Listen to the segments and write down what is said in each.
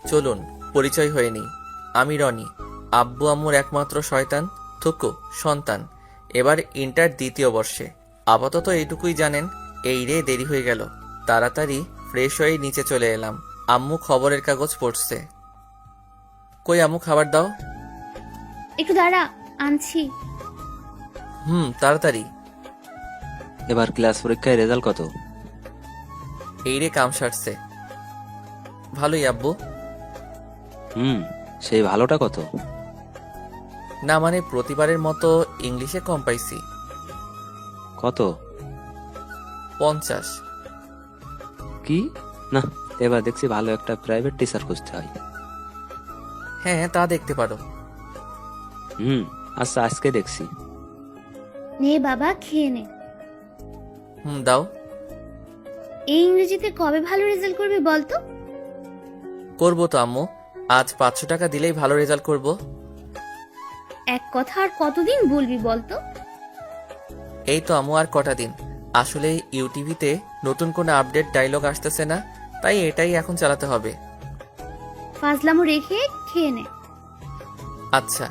চলুন পরিচয় হয়ে নেই। আমি রনি, আব্বু আম্মুর একমাত্র শয়তান থুকু সন্তান। এবার ইন্টার দ্বিতীয় বর্ষে। আপাতত এইটুকুই জানেন। এই রে দেরি হয়ে গেল। তাড়াতাড়ি ফ্রেশ হয়ে নিচে চলে এলাম। আম্মু খবরের কাগজ পড়ছে। কই আম্মু, খাবার দাও। একটু দাঁড়া, আনছি। তাড়াতাড়ি। এবার ক্লাস পরীক্ষায় রেজাল্ট কত? এই রে কাম সারছে। ভালোই আব্বু। সেই ভালোটা কত? না মানে প্রতিবারের মতো ইংলিশে কম পাইছি। কত? 50। কি? না, এবার দেখছি ভালো একটা প্রাইভেট টিচার খুঁজতে হয়। হ্যাঁ তা দেখতে পারো। আচ্ছা, আজকে দেখছি। নে বাবা, খেয়ে নে। দাও। এই ইংরেজিতে কবে ভালো রেজাল্ট করবি বলতো? করবো তো আম্মু, আজ 500 টাকা দিলেই ভালো রেজাল্ট করব। এক কথা আর কতদিন বলবি বলতো? এই তো আম্মু, আর কটা দিন। আসলে ইউটিভিতে নতুন কোনো আপডেট ডায়লগ আসতেছে না, তাই এটাই এখন চালাতে হবে। ফাজলামো রেখে খেয়ে নে। আচ্ছা।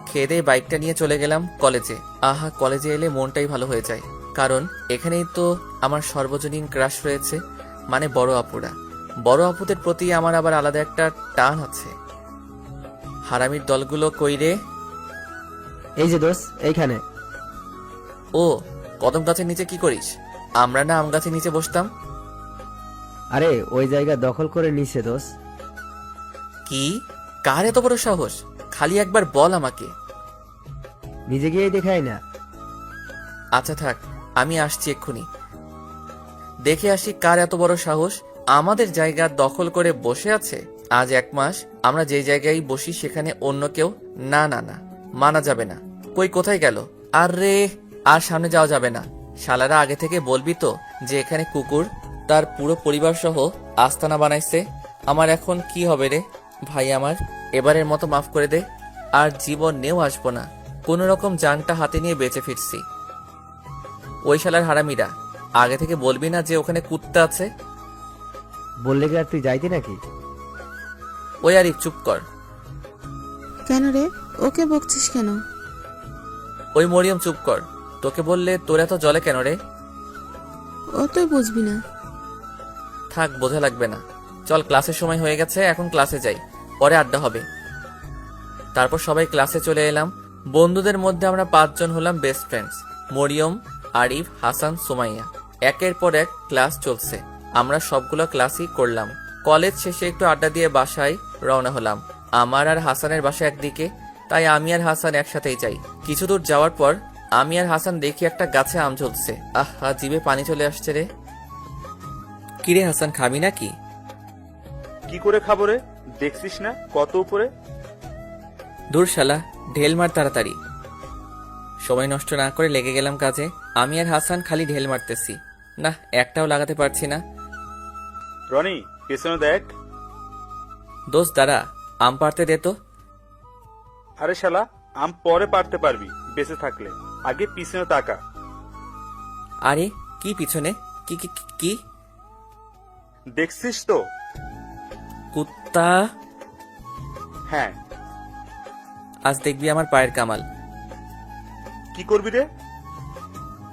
খেয়ে দিয়ে বাইকটা নিয়ে চলে গেলাম কলেজে। আহা, কলেজে এলে মনটাই ভালো হয়ে যায়, কারণ এখানেই তো আমার সর্বজনীন ক্রাশ রয়েছে, মানে বড় আপুরা। বড় আপুদের প্রতি আমার আবার আলাদা একটা টান আছে। হারামির দলগুলো কই রে? এই যে দোষ, এইখানে। ও, কদম গাছের নিচে কি করিস? আমরা না আম গাছের নিচে বসতাম। আরে ওই জায়গা দখল করে নিছে দোষ। কি? কার এত বড় সাহস? খালি একবার বল আমাকে। নিজে গিয়েই দেখাই না। আচ্ছা থাক, আমি আসছি এক্ষুনি। দেখে আসি কার এত বড় সাহস আমাদের জায়গা দখল করে বসে আছে। আজ 1 মাস আমরা যে জায়গায় বসি সেখানে অন্য কেউ না না না, মানা যাবে না। কই কোথায় গেল? আরে আর সামনে যাওয়া যাবে না। শালারা আগে থেকে বলবি তো যে এখানে কুকুর তার পুরো পরিবার সহ আস্তানা বানাইছে। আমার এখন কি হবে রে ভাই? আমার এবারের মতো মাফ করে দে, আর জীবনেও আসবো না। কোনো রকম জানটা হাতে নিয়ে বেঁচে ফিরছি। ওই শালার হারামিরা, আগে থেকে বলবি না যে ওখানে কুত্তা আছে? বললে কি আর তুই যাইতি নাকি? ওই আরিফ, চুপ কর। কেন রে, ওকে বকছিস কেন? ওই মরিয়ম, চুপ কর। তোকে বললে তোর এত জলে কেন রে? ও তুই বুঝবি না। থাক, বোঝা লাগবে না। চল, ক্লাসের সময় হয়ে গেছে, এখন ক্লাসে যাই, পরে আড্ডা হবে। তারপর সবাই ক্লাসে চলে এলাম। বন্ধুদের মধ্যে আমরা 5 জন হলাম বেস্ট ফ্রেন্ডস। মরিয়ম, আরিফ, হাসান, সুমাইয়া। একের পর এক ক্লাস চলছে। আমরা সবগুলো ক্লাসই করলাম। কলেজ শেষে একটু আড্ডা দিয়ে বাসায় রওনা হলাম। আমার আর হাসানের বাসা একদিকে, তাই আমি আর হাসান একসাথেই যাই। কিছু দূর যাওয়ার পর আমি আর হাসান দেখি একটা গাছে আম ঝুলছে। আহা, জিভে পানি চলে আসছে রে। কিরে হাসান, খাবি নাকি? কি করে খাবো রে? দেখছিস না কত উপরে? দূর শালা, ঢেল মার তাড়াতাড়ি। সময় নষ্ট না করে লেগে গেলাম কাজে। আমি আর হাসান খালি ঢেল মারতেছি, না একটাও লাগাতে পারছি না। রনি, পেছনে দেখ। দোস্ত দাঁড়া, আম পাড়তে দে তো। আরে শালা, আম পরে পারতে পারবি বেঁচে থাকলে, আগে পিছনে তাকা। আরে কি পিছনে? কি কি কি- কি? দেখছিস তো? কুত্তা? হ্যাঁ। আজ দেখবি আমার পায়ের কামাল। কি করবি রে?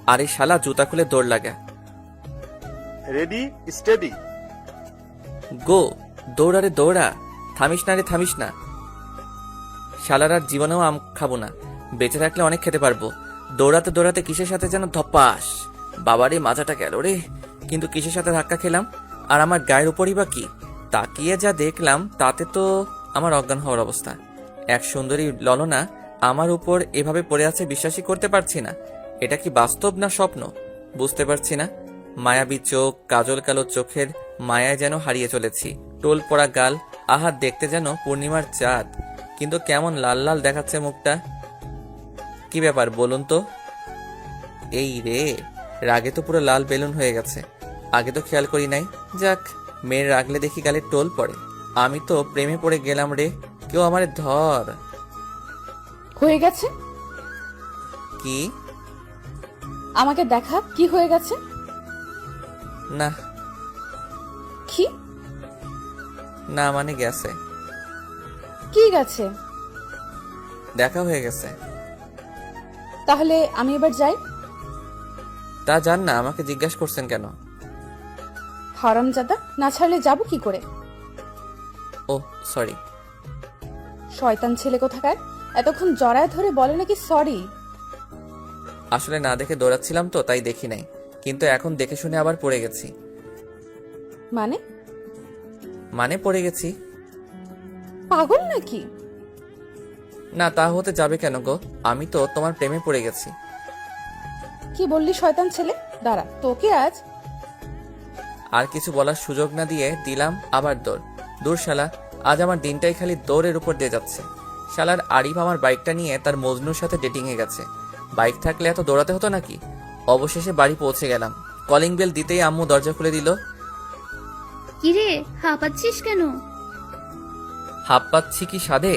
আরে শালা, জুতা খুলে দৌড় লাগা। রেডি, স্টেডি, গো। দৌড়া রে দৌড়া, থামিস না রে থামিস না। শালার আর জীবনেও আম খাবো না, বেঁচে থাকলে অনেক খেতে পারবো। দৌড়াতে দৌড়াতে কিসের সাথে যেন ধপাস, বাবারে মাজাটা গেল রে। কিন্তু কিসের সাথে ধাক্কা খেলাম, আর আমার গায়ের উপরই বা কি? তাকিয়ে যা দেখলাম তাতে তো আমার অজ্ঞান হওয়ার অবস্থা। এক সুন্দরী ললনা আমার উপর এভাবে পড়ে আছে, বিশ্বাসই করতে পারছি না। এটা কি বাস্তব না স্বপ্ন বুঝতে পারছি না। মায়াবী চোখ, কাজল কালো চোখের মায়ায় যেন হারিয়ে চলেছি। টোল পড়া গাল, আহা দেখতে যেন পূর্ণিমার চাঁদ, কিন্তু কেমন লাল লাল দেখাচ্ছে মুখটা। কি ব্যাপার বলুন তো? এই রে, রাগে তো পুরো লাল বেলুন হয়ে গেছে। আগে তো খেয়াল করি নাই। যাক, মেয়ের রাগলে দেখি গালে টোল পড়ে। আমি তো প্রেমে পড়ে গেলাম রে। কেউ আমারে ধর। হয়ে গেছে। কি? আমাকে দেখা, কি হয়ে গেছে? না কি? না মানে গেছে, কি গেছে? দেখা হয়ে গেছে। তাহলে আমি এবার যাই। তা জান না, আমাকে জিজ্ঞাসা করছেন কেন? হারামজাদা, না ছাড়লে যাব কি করে? ও সরি। শয়তান ছেলে কোথাকার, এতক্ষণ জড়ায় ধরে বলে নাকি সরি। আসলে না দেখে দৌড়াচ্ছিলাম তো, তাই দেখি নাই, কিন্তু এখন দেখে শুনে আবার পড়ে গেছি। মানে? মানে পড়ে গেছি। পাগল নাকি? না তা হতে যাবে কেন গো, আমি তো তোমার প্রেমে পড়ে গেছি। কি বললি শয়তান ছেলে? দাঁড়া, তোকে আজ। আর কিছু বলার সুযোগ না দিয়ে দিলাম আবার দৌড়। দূর শালা, আজ আমার দিনটাই খালি দৌড়ের উপর দিয়ে যাচ্ছে। শালার আরিফ আমার বাইকটা নিয়ে তার মজনুর সাথে ডেটিংয়ে গেছে। বাইক থাকলে এত দৌড়াতে হতো নাকি? অবশেষে বাড়ি পৌঁছে গেলাম। কলিং বেল দিতেই আম্মু দরজা খুলে দিল। কিরে, হাঁপাচ্ছিস কেন? হাঁপ পাচ্ছি কি সাধে?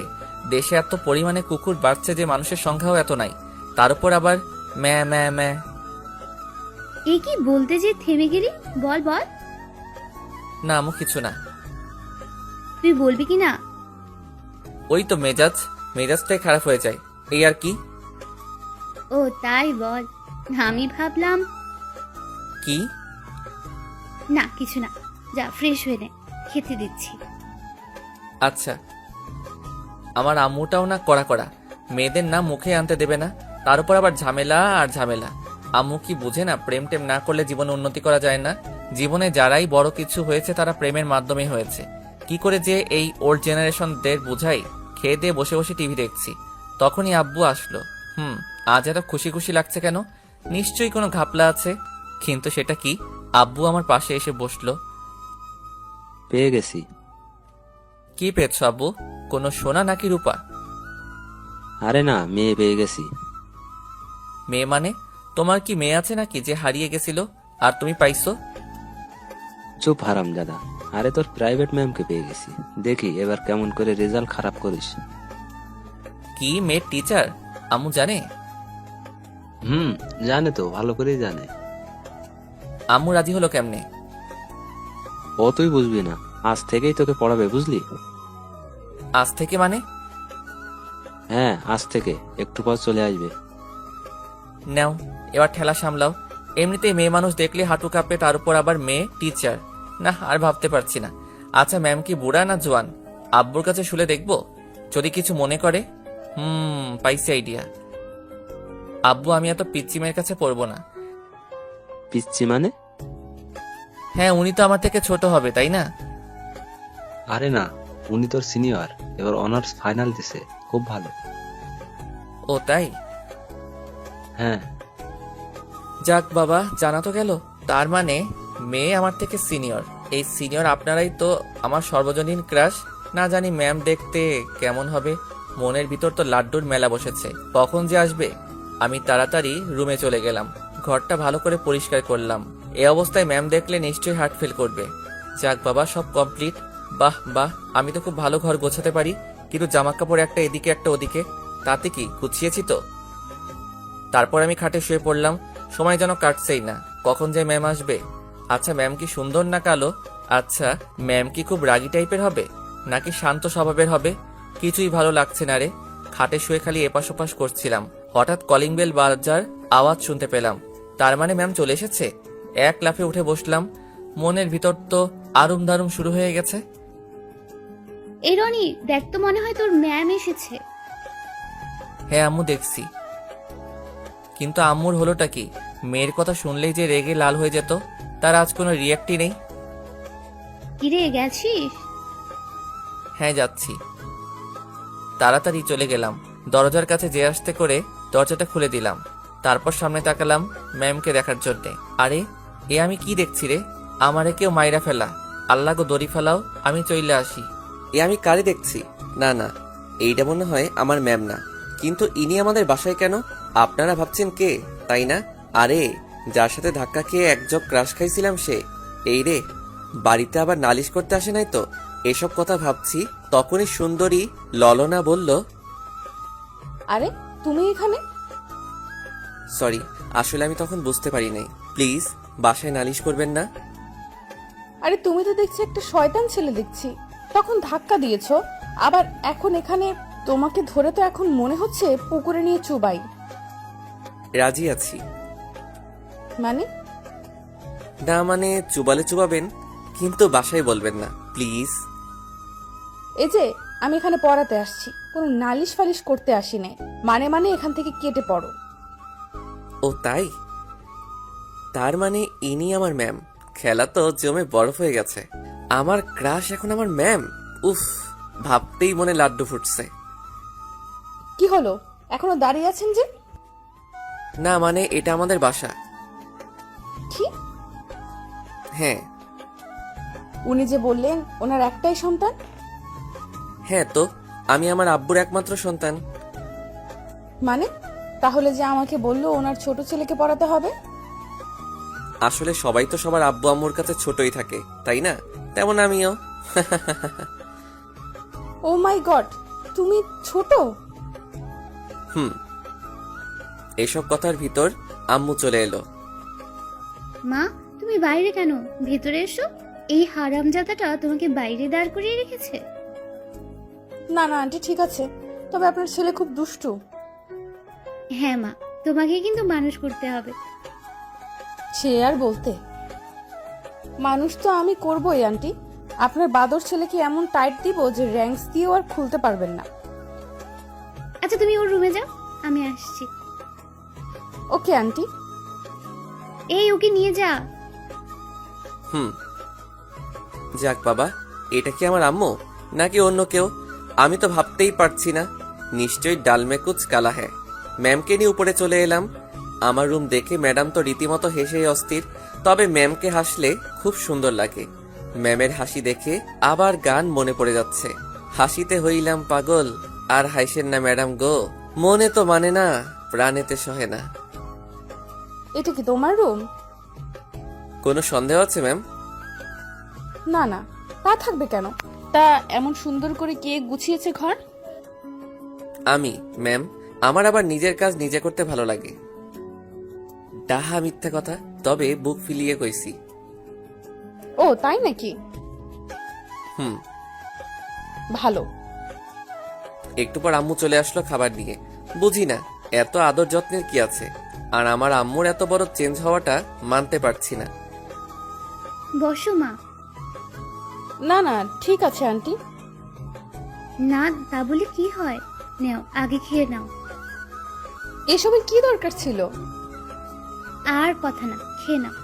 দেশে এত পরিমাণে কুকুর বাড়ছে যে মানুষের সংখ্যাও এত নাই, তার উপর আবার ম্যা ম্যা ম্যা। এ কি বলতে যে থেমে গেলি? বল বল। না আম্মু কিছু না। তুই বলবি কি না? ওই তো মেজাজটাই খারাপ হয়ে যায়, এই আর কি। ও তাই বল। আমি ভাবলাম। কি? না কিছু না, যা ফ্রেশ হয়ে নে, খেতে দিচ্ছি। আচ্ছা। আমার আম্মুটাও না কড়া কড়া, মেয়েদের না মুখে আনতে দেবে না, তার উপর আবার ঝামেলা আর ঝামেলা। আম্মু কি বুঝে না প্রেম টেম না করলে জীবনে উন্নতি করা যায় না? জীবনে যারাই বড় কিছু হয়েছে তারা প্রেমের মাধ্যমে হয়েছে। কি করে যে এই ওল্ড জেনারেশনদের বুঝাই? খেয়ে দিয়ে বসে বসে টিভি দেখছি, তখনই আব্বু আসলো। আজ এত খুশি খুশি লাগছে কেন? নিশ্চয়ই কোনো ঘাপলা আছে, কিন্তু সেটা কি? আব্বু আমার পাশে এসে বসলো। পেয়ে গেছি। কি পেয়েছো আব্বু? কোনো সোনা নাকি রূপা? আরে না, মেয়ে পেয়ে গেছি। মেয়ে মানে? তোমার কি মেয়ে আছে নাকি যে হারিয়ে গেছিল আর তুমি পাইছো? চুপ হারামজাদা। আরে তোর প্রাইভেট ম্যামকে পেয়ে গেছি, দেখি এবার কেমন করে রেজাল্ট খারাপ করিস। কি মেয়ে টিচার? আম্মু জানে? জানে তো, ভালো করেই জানে। আম্মু রাজি হলো কেমনে? ও তুই বুঝবি না, আজ থেকেই তোকে পড়াবে, বুঝলি? আজ থেকে মানে? হ্যাঁ, আজ থেকে একটু পর চলে আসবে। নাও এবার ঠেলা সামলাও। এমনিতেই মেয়ে মানুষ দেখলে হাঁটু কাঁপে, তার উপর আবার মেয়ে টিচার। না আর ভাবতে পারছি না। আচ্ছা ম্যাম কি বুড়া না জোয়ান? আব্বুর কাছে শুলে দেখবো, যদি কিছু মনে করে। পাইছি আইডিয়া। আব্বু আমি এত পিচ্চি মেয়ের কাছে পড়বো না। পিচ্ছি মানে? হ্যাঁ উনি তো আমার থেকে ছোট হবে, তাই না? আরে না, উনি তোর সিনিয়র, এবার অনার্স ফাইনাল দিছে, খুব ভালো। ও তাই? হ্যাঁ। যাক বাবা, জানা তো গেল। তার মানে মেয়ে আমার থেকে সিনিয়র। এই সিনিয়র আপনারাই তো আমার সর্বজনীন ক্রাশ। না জানি ম্যাম দেখতে কেমন হবে। মনের ভিতর তো লাড্ডুর মেলা বসেছে, কখন যে আসবে। আমি তাড়াতাড়ি রুমে চলে গেলাম, ঘরটা ভালো করে পরিষ্কার করলাম। এই অবস্থায় ম্যাম দেখলে নিশ্চয়ই হার্ট ফেল করবে। যাক বাবা, সব কমপ্লিট। বাহ বাহ, আমি তো খুব ভালো ঘর গোছাতে পারি, কিন্তু জামা কাপড় একটা এদিকে একটা ওদিকে, তাতে কি গুছিয়েছি তো? তারপর আমি খাটে শুয়ে পড়লাম। সময় যেন কাটছেই না, কখন যে ম্যাম আসবে। আচ্ছা ম্যাম কি সুন্দর না কালো? আচ্ছা ম্যাম কি খুব রাগী টাইপের হবে নাকি শান্ত স্বভাবের হবে? কিছুই ভালো লাগছে না রে। খাটে শুয়ে খালি এপাশ ওপাশ করছিলাম, হঠাৎ কলিং বেল বাজার আওয়াজ শুনতে পেলাম। তার মানে ম্যাম চলে এসেছে। এক লাফে উঠে বসলাম, মনের ভিতর তো আরুম দারুম শুরু হয়ে গেছে। এই রনি, দেখ তো, মনে হয় তোর ম্যাম এসেছে। হ্যাঁ আম্মু দেখছি। কিন্তু আম্মুর হলোটা কি? মেয়ের কথা শুনলেই যে রেগে লাল হয়ে যেত, তার আজ কোনো রিয়াক্টই নেই। কিরে, গেছিস? হ্যাঁ যাচ্ছি। তাড়াতাড়ি চলে গেলাম, দরজার কাছে যে আসতে করে দরজাটা খুলে দিলাম। তারপর সামনে তাকালাম ম্যামকে দেখার জন্যে। আরে এ আমি কি দেখছি রে? আমারে কেউ মাইরা ফেলা। আল্লাহ গো দড়ি ফেলাও, আমি চইলে আসি। এ আমি কারে দেখছি? না না, এইটা মনে হয় আমার ম্যাম না। কিন্তু ইনি আমাদের বাসায় কেন? আপনারা ভাবছেন কে, তাই না? আরে যার সাথে ধাক্কা খেয়ে এক জগ ক্রাশ খাইছিলাম সে। এই রে, বাড়িতে আবার নালিশ করতে আসে নাই তো? এসব কথা ভাবছি, তখনই সুন্দরী ললনা বলল, আরে তুমি এখানে? সরি আসলে আমি তখন বুঝতে পারি নাই। প্লিজ বাসায় নালিশ করবেন না। আরে তুমি তো দেখছি একটা শয়তান ছেলে দেখছি, তখন ধাক্কা দিয়েছো, আবার এখন এখানে তোমাকে ধরে তো এখন মনে হচ্ছে পুকুরে নিয়ে চুবাই। রাজি আছি। মানে? না মানে চুবালে চুবাবেন, কিন্তু বাসায় বলবেন না প্লিজ। এই যে আমি এখানে পড়াতে আসছি, কোনো নালিশ ফালিশ করতে আসি নাই। মানে এখান থেকে কেটে পড়ো। ও তাই? তার মানে ইনি আমার ম্যাম। খেলা তো জমে বরফ হয়ে গেছে। আমার ক্রাশ এখন আমার ম্যাম। উফ, ভাবতেই মনে লাড্ডু ফুটছে। কি হলো, এখনো দাঁড়িয়ে আছেন যে? না মানে এটা আমাদের বাসা। কি? হ্যাঁ। উনি যে বললেন ওনার একটাই সন্তান। হ্যাঁ তো, আমি আমার আব্বুর একমাত্র সন্তান। মানে তাহলে যে আমাকে বললো ওনার ছোট ছেলেকে পড়াতে হবে? আসলে সবাই তো সবার আব্বু আম্মুর কাছে ছোটই থাকে, তাই না? তেমন আমিও। ও মাই গড, তুমি ছোট? হুম। এসব কথার ভিতর আম্মু চলে এলো। মা, তুমি বাইরে কেন? ভেতরে এসো। এই হারামজাদাটা তোমাকে বাইরে দাঁড় করিয়ে রেখেছে। না না আন্টি, ঠিক আছে, তবে আপনার ছেলে খুব দুষ্টু। হ্যাঁ মা, তোমাকে কিন্তু মানুষ করতে হবে। সে আর বলতে, মানুষ তো আমি করবই আন্টি। আপনার বাদর ছেলেকে এমন টাইট দিব যে র্যাঙ্কস দিয়েও আর খুলতে পারবেন না। আচ্ছা তুমি ওর রুমে যাও, আমি আসছি। Okay aunty. এই ওকে নিয়ে যা। হুম। যাক বাবা, এটা কি আমার আম্মু নাকি অন্য কেউ? আমি তো ভাবতেই পারছি না। নিশ্চয়ই ডালমে কুচ কালা হ্যাঁ। ম্যামকে নিয়ে উপরে চলে এলাম। আমার রুম দেখে ম্যাডাম তো রীতিমতো হেসেই অস্থির। তবে ম্যামকে হাসলে খুব সুন্দর লাগে। ম্যামের হাসি দেখে আবার গান মনে পড়ে যাচ্ছে। হাসিতে হইলাম পাগল, আর হাসেন না ম্যাডাম গো। মনে তো মানে না, প্রাণেতে সহে না। এটা কি তোমার রুম? কোনো সন্দেহ আছে ম্যাম? না না, তা থাকবে কেন? তা এমন সুন্দর করে কে গুছিয়েছে ঘর? আমি ম্যাম। আমার আবার নিজের কাজ নিজে করতে ভালো লাগে। ডাহা মিথ্যা কথা, তবে বুক ফিলিয়ে কইছি। ও তাই নাকি? হুম। ভালো। একটু পর আম্মু চলে আসলো খাবার নিয়ে। বুঝি না এত আদর যত্নের কি আছে, আর আমার আম্মুর এত বড় চেঞ্জ হওয়াটা মানতে পারছি না। বসো মা। না না ঠিক আছে আন্টি। না তা বলে কি হয়, নাও আগে খেয়ে নাও। এসবের কি দরকার ছিল? আর কথা না, খেয়ে নাও।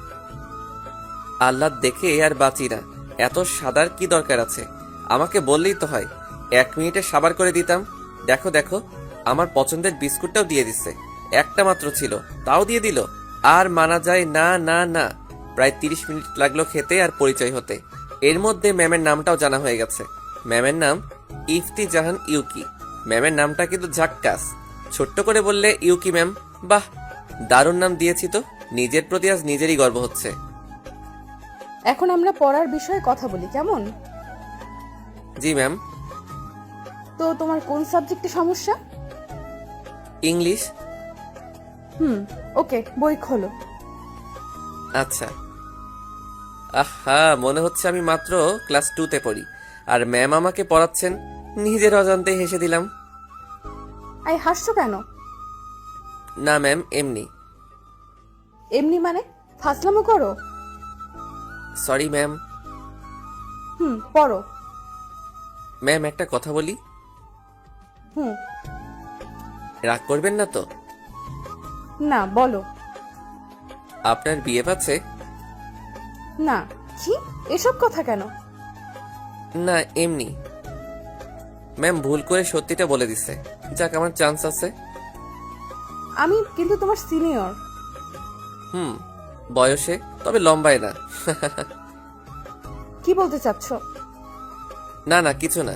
আল্লাহ দেখে আর বাঁচি না। এত সাদার কি দরকার আছে? আমাকে বললেই তো হয়, 1 মিনিটে সাবার করে দিতাম। দেখো দেখো, আমার পছন্দের বিস্কুটটাও দিয়ে দিচ্ছে। একটা মাত্র ছিল, তাও দিয়ে দিল। আর মানা যায় না না না। প্রায় 30 মিনিট লাগলো খেতে আর পরিচয় হতে। এর মধ্যে ম্যামের নামটাও জানা হয়ে গেছে। ম্যামের নাম ইফতি জাহান ইউকি। ম্যামের নামটা কিন্তু ঝাক্কাস। ছোট্ট করে বললে ইউকি ম্যাম। বাহ, দারুণ নাম দিয়েছি তো। নিজের প্রতি আজ নিজেরই গর্ব হচ্ছে। এখন আমরা পড়ার বিষয়ে কথা বলি, কেমন? জি ম্যাম। তো তোমার কোন সাবজেক্টে সমস্যা? ইংলিশ। ওকে, বই খোলো। আচ্ছা। আহা, মনে হচ্ছে আমি মাত্র ক্লাস 2-তে পড়ি, আর ম্যাম আমাকে পড়াচ্ছেন। নিজের অজান্তে হেসে দিলাম। আই হাসছো কেন? না ম্যাম, এমনি। এমনি মানে ফাসলামো করো? Sorry ma'am. পড়ো। ম্যাম একটা কথা বলি। হুম। রাগ করবেন না তো? না, বলো। আপনার বিয়ে আছে? না। কি এসব কথা কেন? না এমনি। ম্যাম ভুল করে সত্যিটা বলে দিছে। যাক, আমার চান্স আছে। আমি কিন্তু তোমার সিনিয়র। হুম, বয়সে, তবে লম্বায় না। কি বলতে চাচ্ছ? না না, কিছু না।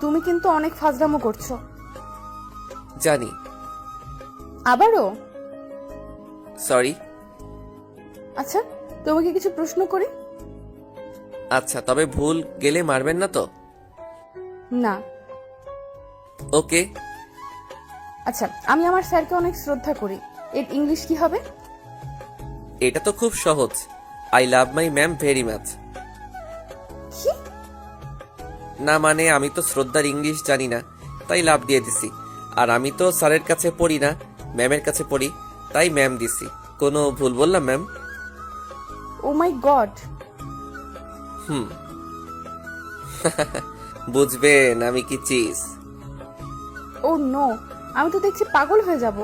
তুমি কিন্তু অনেক ফাজলামো করছো। জানি। আবারও? সরি। আচ্ছা, তোমাকে কিছু প্রশ্ন করি? আচ্ছা, তবে ভুল গেলে মারবেন না তো? না। ওকে। আচ্ছা, আমি আমার স্যারকে অনেক শ্রদ্ধা করি। এর ইংলিশ কি হবে? এটা তো খুব সহজ, I love my ma'am very much. কি? না মানে আমি তো শ্রদ্ধার ইংলিশ জানি না, তাই লাভ দিয়ে দিছি। আর আমি তো স্যারের কাছে পড়ি না, ম্যামের কাছে পড়ি, তাই ম্যাম দিছি। কোনো ভুল বললাম ম্যাম? ও মাই গড! হুম। বুঝবেন আমি কি চিজ। ও নো, আমি তো দেখছি পাগল হয়ে যাব।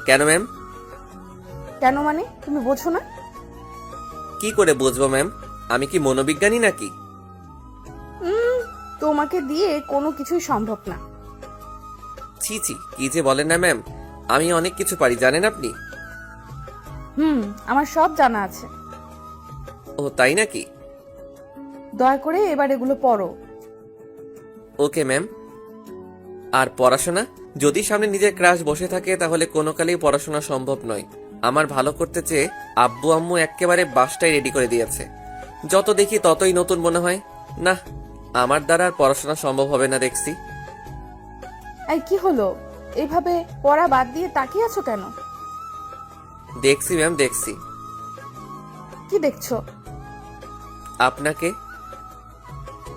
কেন ম্যাম? কেন মানে তুমি বোঝো না? কি করে বুঝবো ম্যাম? আমি কি মনোবিজ্ঞানী নাকি? তোমাকে দিয়ে কোনো কিছুই সম্ভব না। ছি ছি, কি যে বলেন না ম্যাম, আমি অনেক কিছু পারি জানেন আপনি। আমার সব জানা আছে। ও তাই নাকি? দয়া করে এবার এগুলো পড়ো। Okay ma'am. আর পড়াশোনা? যদি সামনে নিজের ক্রাশ বসে থাকে তাহলে কোনো কালেই পড়াশোনা সম্ভব নয়। আমার ভালো করতে চেয়ে আব্বু আম্মু একেবারে বাসটাই রেডি করে দিয়েছে। যত দেখি ততই নতুন মনে হয়। না, আমার দ্বারা আর পড়াশোনা সম্ভব হবে না দেখছি। এই কি হলো? এইভাবে পড়া বাদ দিয়ে তাকিয়ে আছো কেন? দেখছি ম্যাম দেখছি। কি দেখছো? আপনাকে।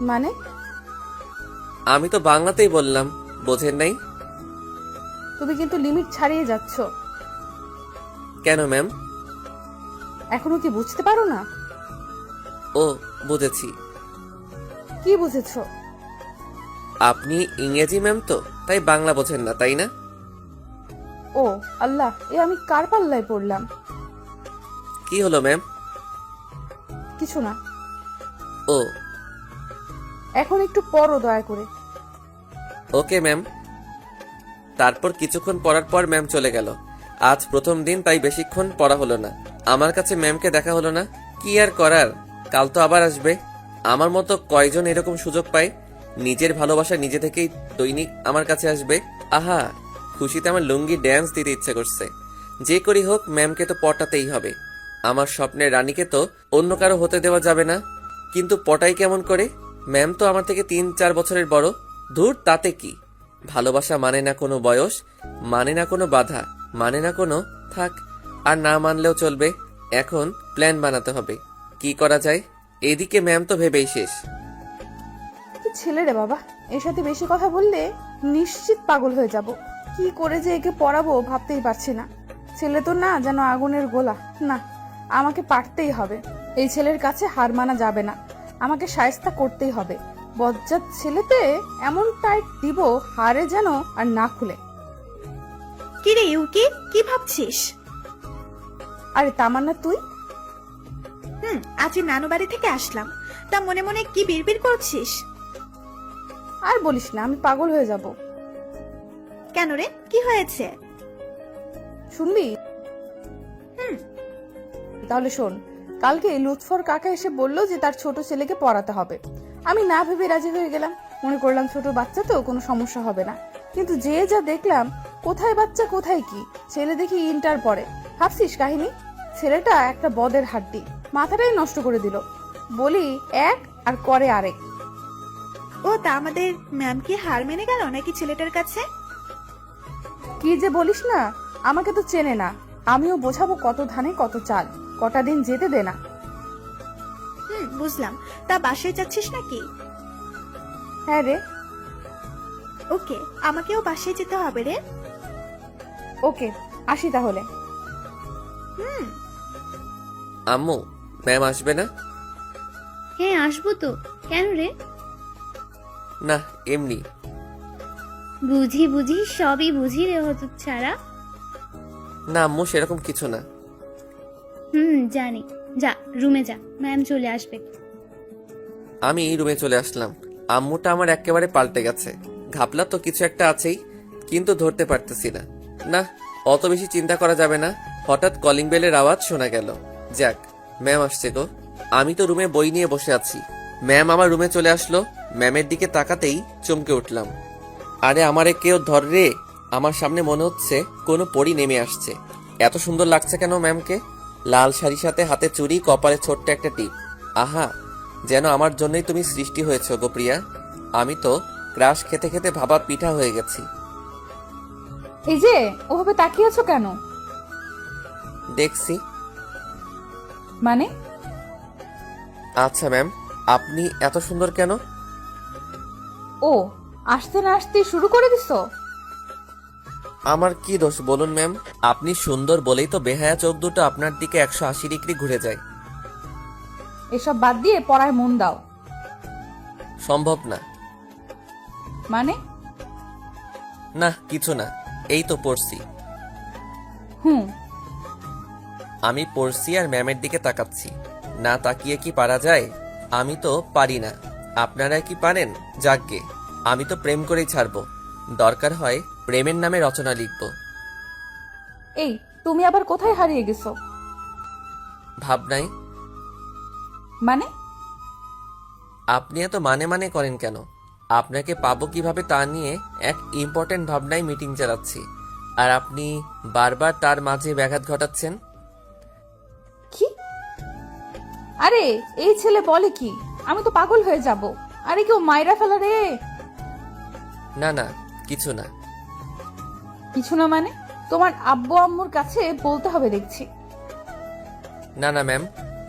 মানে? আমি তো বাংলাতেই বললাম, বোঝেন নাই? তুমি কিন্তু লিমিট ছাড়িয়ে যাচ্ছ। কেন ম্যাম? এখনো কি বুঝতে পারো না? ও বুঝেছি। কি বুঝেছো? আপনি ইংরেজি ম্যাম তো, তাই বাংলা বোঝেন না তাই না? ও আল্লাহ, এ আমি কার পাল্লায় পড়লাম? কি হলো ম্যাম? কিছু না। ও এখন একটু পড়ো দয়া করে। Okay ma'am. তারপর কিছুক্ষণ পড়ার পর ম্যাম চলে গেল। আজ প্রথম দিন, তাই বেশিক্ষণ পড়া হলো না। আমার কাছে ম্যামকে দেখা হলো না, কি আর করার, কাল তো আবার আসবে। আমার মতো কয়জন এরকম সুযোগ পায়? নিজের ভালোবাসা নিজে থেকেই দৈনিক আমার কাছে আসবে। আহা, খুশিতে আমার লুঙ্গি ড্যান্স দিতে ইচ্ছে করছে। যে করি হোক, ম্যামকে তো পটাতেই হবে। আমার স্বপ্নের রানীকে তো অন্য কারো হতে দেওয়া যাবে না। কিন্তু পটাই কেমন করে? ম্যাম তো আমার থেকে 3-4 বছরের বড়। ধুর, তাতে কি? ভালোবাসা মানে না কোনো বয়স, মানে না কোনো বাধা, মানে না কোনো থাক। আর না মানলেও চলবে। এখন প্ল্যান বানাতে হবে, কি করা যায়। এদিকে ম্যাম তো ভেবেই শেষ। কি ছেলে রে বাবা, এর সাথে বেশি কথা বললে নিশ্চিত পাগল হয়ে যাব। কি করে যে একে পড়াবো ভাবতেই পারছি না। ছেলে তো না যেন আগুনের গোলা। না, আমাকে পারতেই হবে। এই ছেলের কাছে হার মানা যাবে না, আমাকে শায়েস্তা করতেই হবে। বজ্জাত ছেলেতে এমন টাইট দিব হারে যেন আর না খুলে। কিরে ইউকি, কি ভাবছিস? আরে তামান্না তুই? আজ নানু বাড়ি থেকে আসলাম, তা মনে মনে কি বিড়বিড় করছিস? আর বলিস না, আমি পাগল হয়ে যাব। কেন রে, কি হয়েছে? শুনবি? তাহলে শোন। কালকে লুৎফর কাকা এসে বলল যে তার ছোট ছেলেকে পড়াতে হবে। আমি না ভেবে রাজি হয়ে গেলাম। মনে করলাম ছোট বাচ্চা তো কোনো সমস্যা হবে না। কিন্তু যে যা দেখলাম, কোথায় বাচ্চা কোথায় কি, ছেলে দেখি ইন্টার পড়ে। ভাবছিস কাহিনী? ছেলেটা একটা বদের হাড্ডি, মাথাটাই নষ্ট করে দিল। বলি এক আর করে আরেক। ও তা আমাদের ম্যাম কি হার মেনে গেল নাকি ছেলেটার কাছে? কি যে বলিস না, আমাকে তো চেনে না। আমিও বোঝাবো কত ধানে কত চাল, কটা দিন যেতে দে না। বুঝলাম। তা বাসায় যাচ্ছিস নাকি? হ্যাঁ রে। ওকে, আমাকেও বাসায় যেতে হবে রে। ওকে, আসি তাহলে। আম্মু, ম্যাম আসবে না? হ্যাঁ আসবো তো। কেন রে? না, এমনি। বুঝি বুঝি, সবই বুঝি রে হতো ছাড়া। না আম্মু, সেরকম কিছু না। জানি। যা রুমে যা, ম্যাম চলে আসবে। আমি রুমে চলে আসলাম। আম্মুটা আমার একেবারে পাল্টে গেছে। ঘাপলা তো কিছু একটা আছেই, কিন্তু ধরতে পারতেছি না। না, অত বেশি চিন্তা করা যাবে না। হঠাৎ কলিং বেলের আওয়াজ শোনা গেল। যাক, ম্যাম আসছে গো। আমি তো রুমে বই নিয়ে বসে আছি, ম্যাম আমার রুমে চলে আসলো। ম্যামের দিকে তাকাতেই চমকে উঠলাম। আরে আমারে কেউ ধর রে। আমার সামনে মনে হচ্ছে কোনো পরী নেমে আসছে। এত সুন্দর লাগছে কেন ম্যামকে? লাল শাড়ির সাথে হাতে চুড়ি, কপালে ছোট্ট একটা টিপ। আহা, যেন আমার জন্যই তুমি সৃষ্টি হয়েছ গো প্রিয়া। আমি তো ক্রাশ খেতে খেতে ভাবা পিঠা হয়ে গেছি। এই যে ওভাবে তাকিয়ে আছো কেন? দেখছি। মানে? আচ্ছা ম্যাম, আপনি এত সুন্দর কেন? ও, আসতে না আসতে শুরু করে দিছো? আমার কি দোষ বলুন ম্যাম? আপনি সুন্দর বলেই তো বেহায়া চোখ দুটো আপনার দিকে 180 ডিগ্রি ঘুরে যায়। এসব বাদ দিয়ে পড়ায় মন দাও। সম্ভব না। মানে? না কিছু না, এই তো পড়ছি। হুম। আমি পড়ছি আর ম্যামের দিকে তাকাচ্ছি। না তাকিয়ে কি পারা যায়? আমি তো পারি না। আপনারা কি পারেন? যাকগে, আমি তো প্রেম করেই ছাড়বো। দরকার হয় প্রেমের নামে রচনা লিখবো। এই, তুমি আবার কোথায় হারিয়ে গেছো? ভাবনাই। মানে? আপনি এত মানে মানে করেন কেন? আপনাকে পাবো কিভাবে তা নিয়ে এক ইম্পর্টেন্ট ভাবনায় মিটিং চালাচ্ছি, আর আপনি বারবার তার মাঝে ব্যাঘাত ঘটাচ্ছেন। কি? আরে এই ছেলে বলে কি? আমি তো পাগল হয়ে যাব। আরে কেউ মাইরা ফেলা রে। না না, কিছু না। কিছু না মানে? তোমার আব্বু আম্মুর কাছে বলতে হবে দেখছি। না না ম্যাম,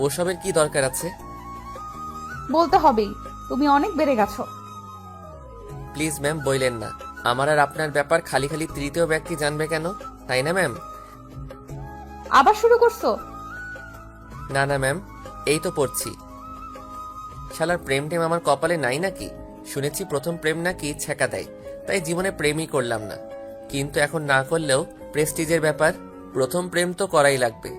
ওসবের কি দরকার আছে? বলতে হবেই, তুমি অনেক বেড়ে গেছো। প্লিজ ম্যাম, বইলেন না। আমার আর আপনার ব্যাপার খালি খালি তৃতীয় ব্যক্তি জানবে কেন, তাই না ম্যাম? আবার শুরু করছো? না না ম্যাম, এই তো পড়ছি। শালার প্রেম টেম আমার কপালে নাই নাকি? শুনেছি প্রথম প্রেম নাকি ছেঁকা দেয়, তাই জীবনে প্রেমই করলাম না। কিন্তু এখন না করলেও প্রেস্টিজের ব্যাপার, প্রথম প্রেম তো করাই লাগবে,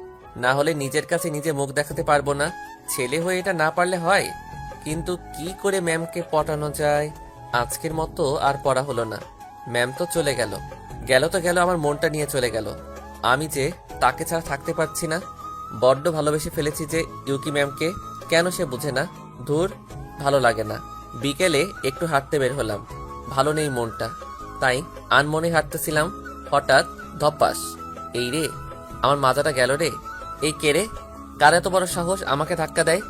না হলে নিজের কাছে নিজে মুখ দেখাতে পারবো না। ছেলে হয়ে এটা না পারলে হয়। কিন্তু কি করে ম্যামকে পটানো যায়? আজকের মতো আর পড়া হলো না। ম্যাম তো চলে গেল, গেল তো গেল, আমার মনটা নিয়ে চলে গেল। আমি যে তাকে ছাড়া থাকতে পারছি না। বড্ড ভালোবেসে ফেলেছি যে ইউকি ম্যামকে। কেন সে বুঝে না? ধুর, ভালো লাগে না। বিকেলে একটু হাঁটতে বের হলাম, ভালো নেই মনটা, তাই আনমনে হাঁটতেছিলাম। হঠাৎ ধপাস, এই রে, আমার মাথাটা গেল রে। এই কে রে? কার এত বড় সাহস আমাকে ধাক্কা দেয়?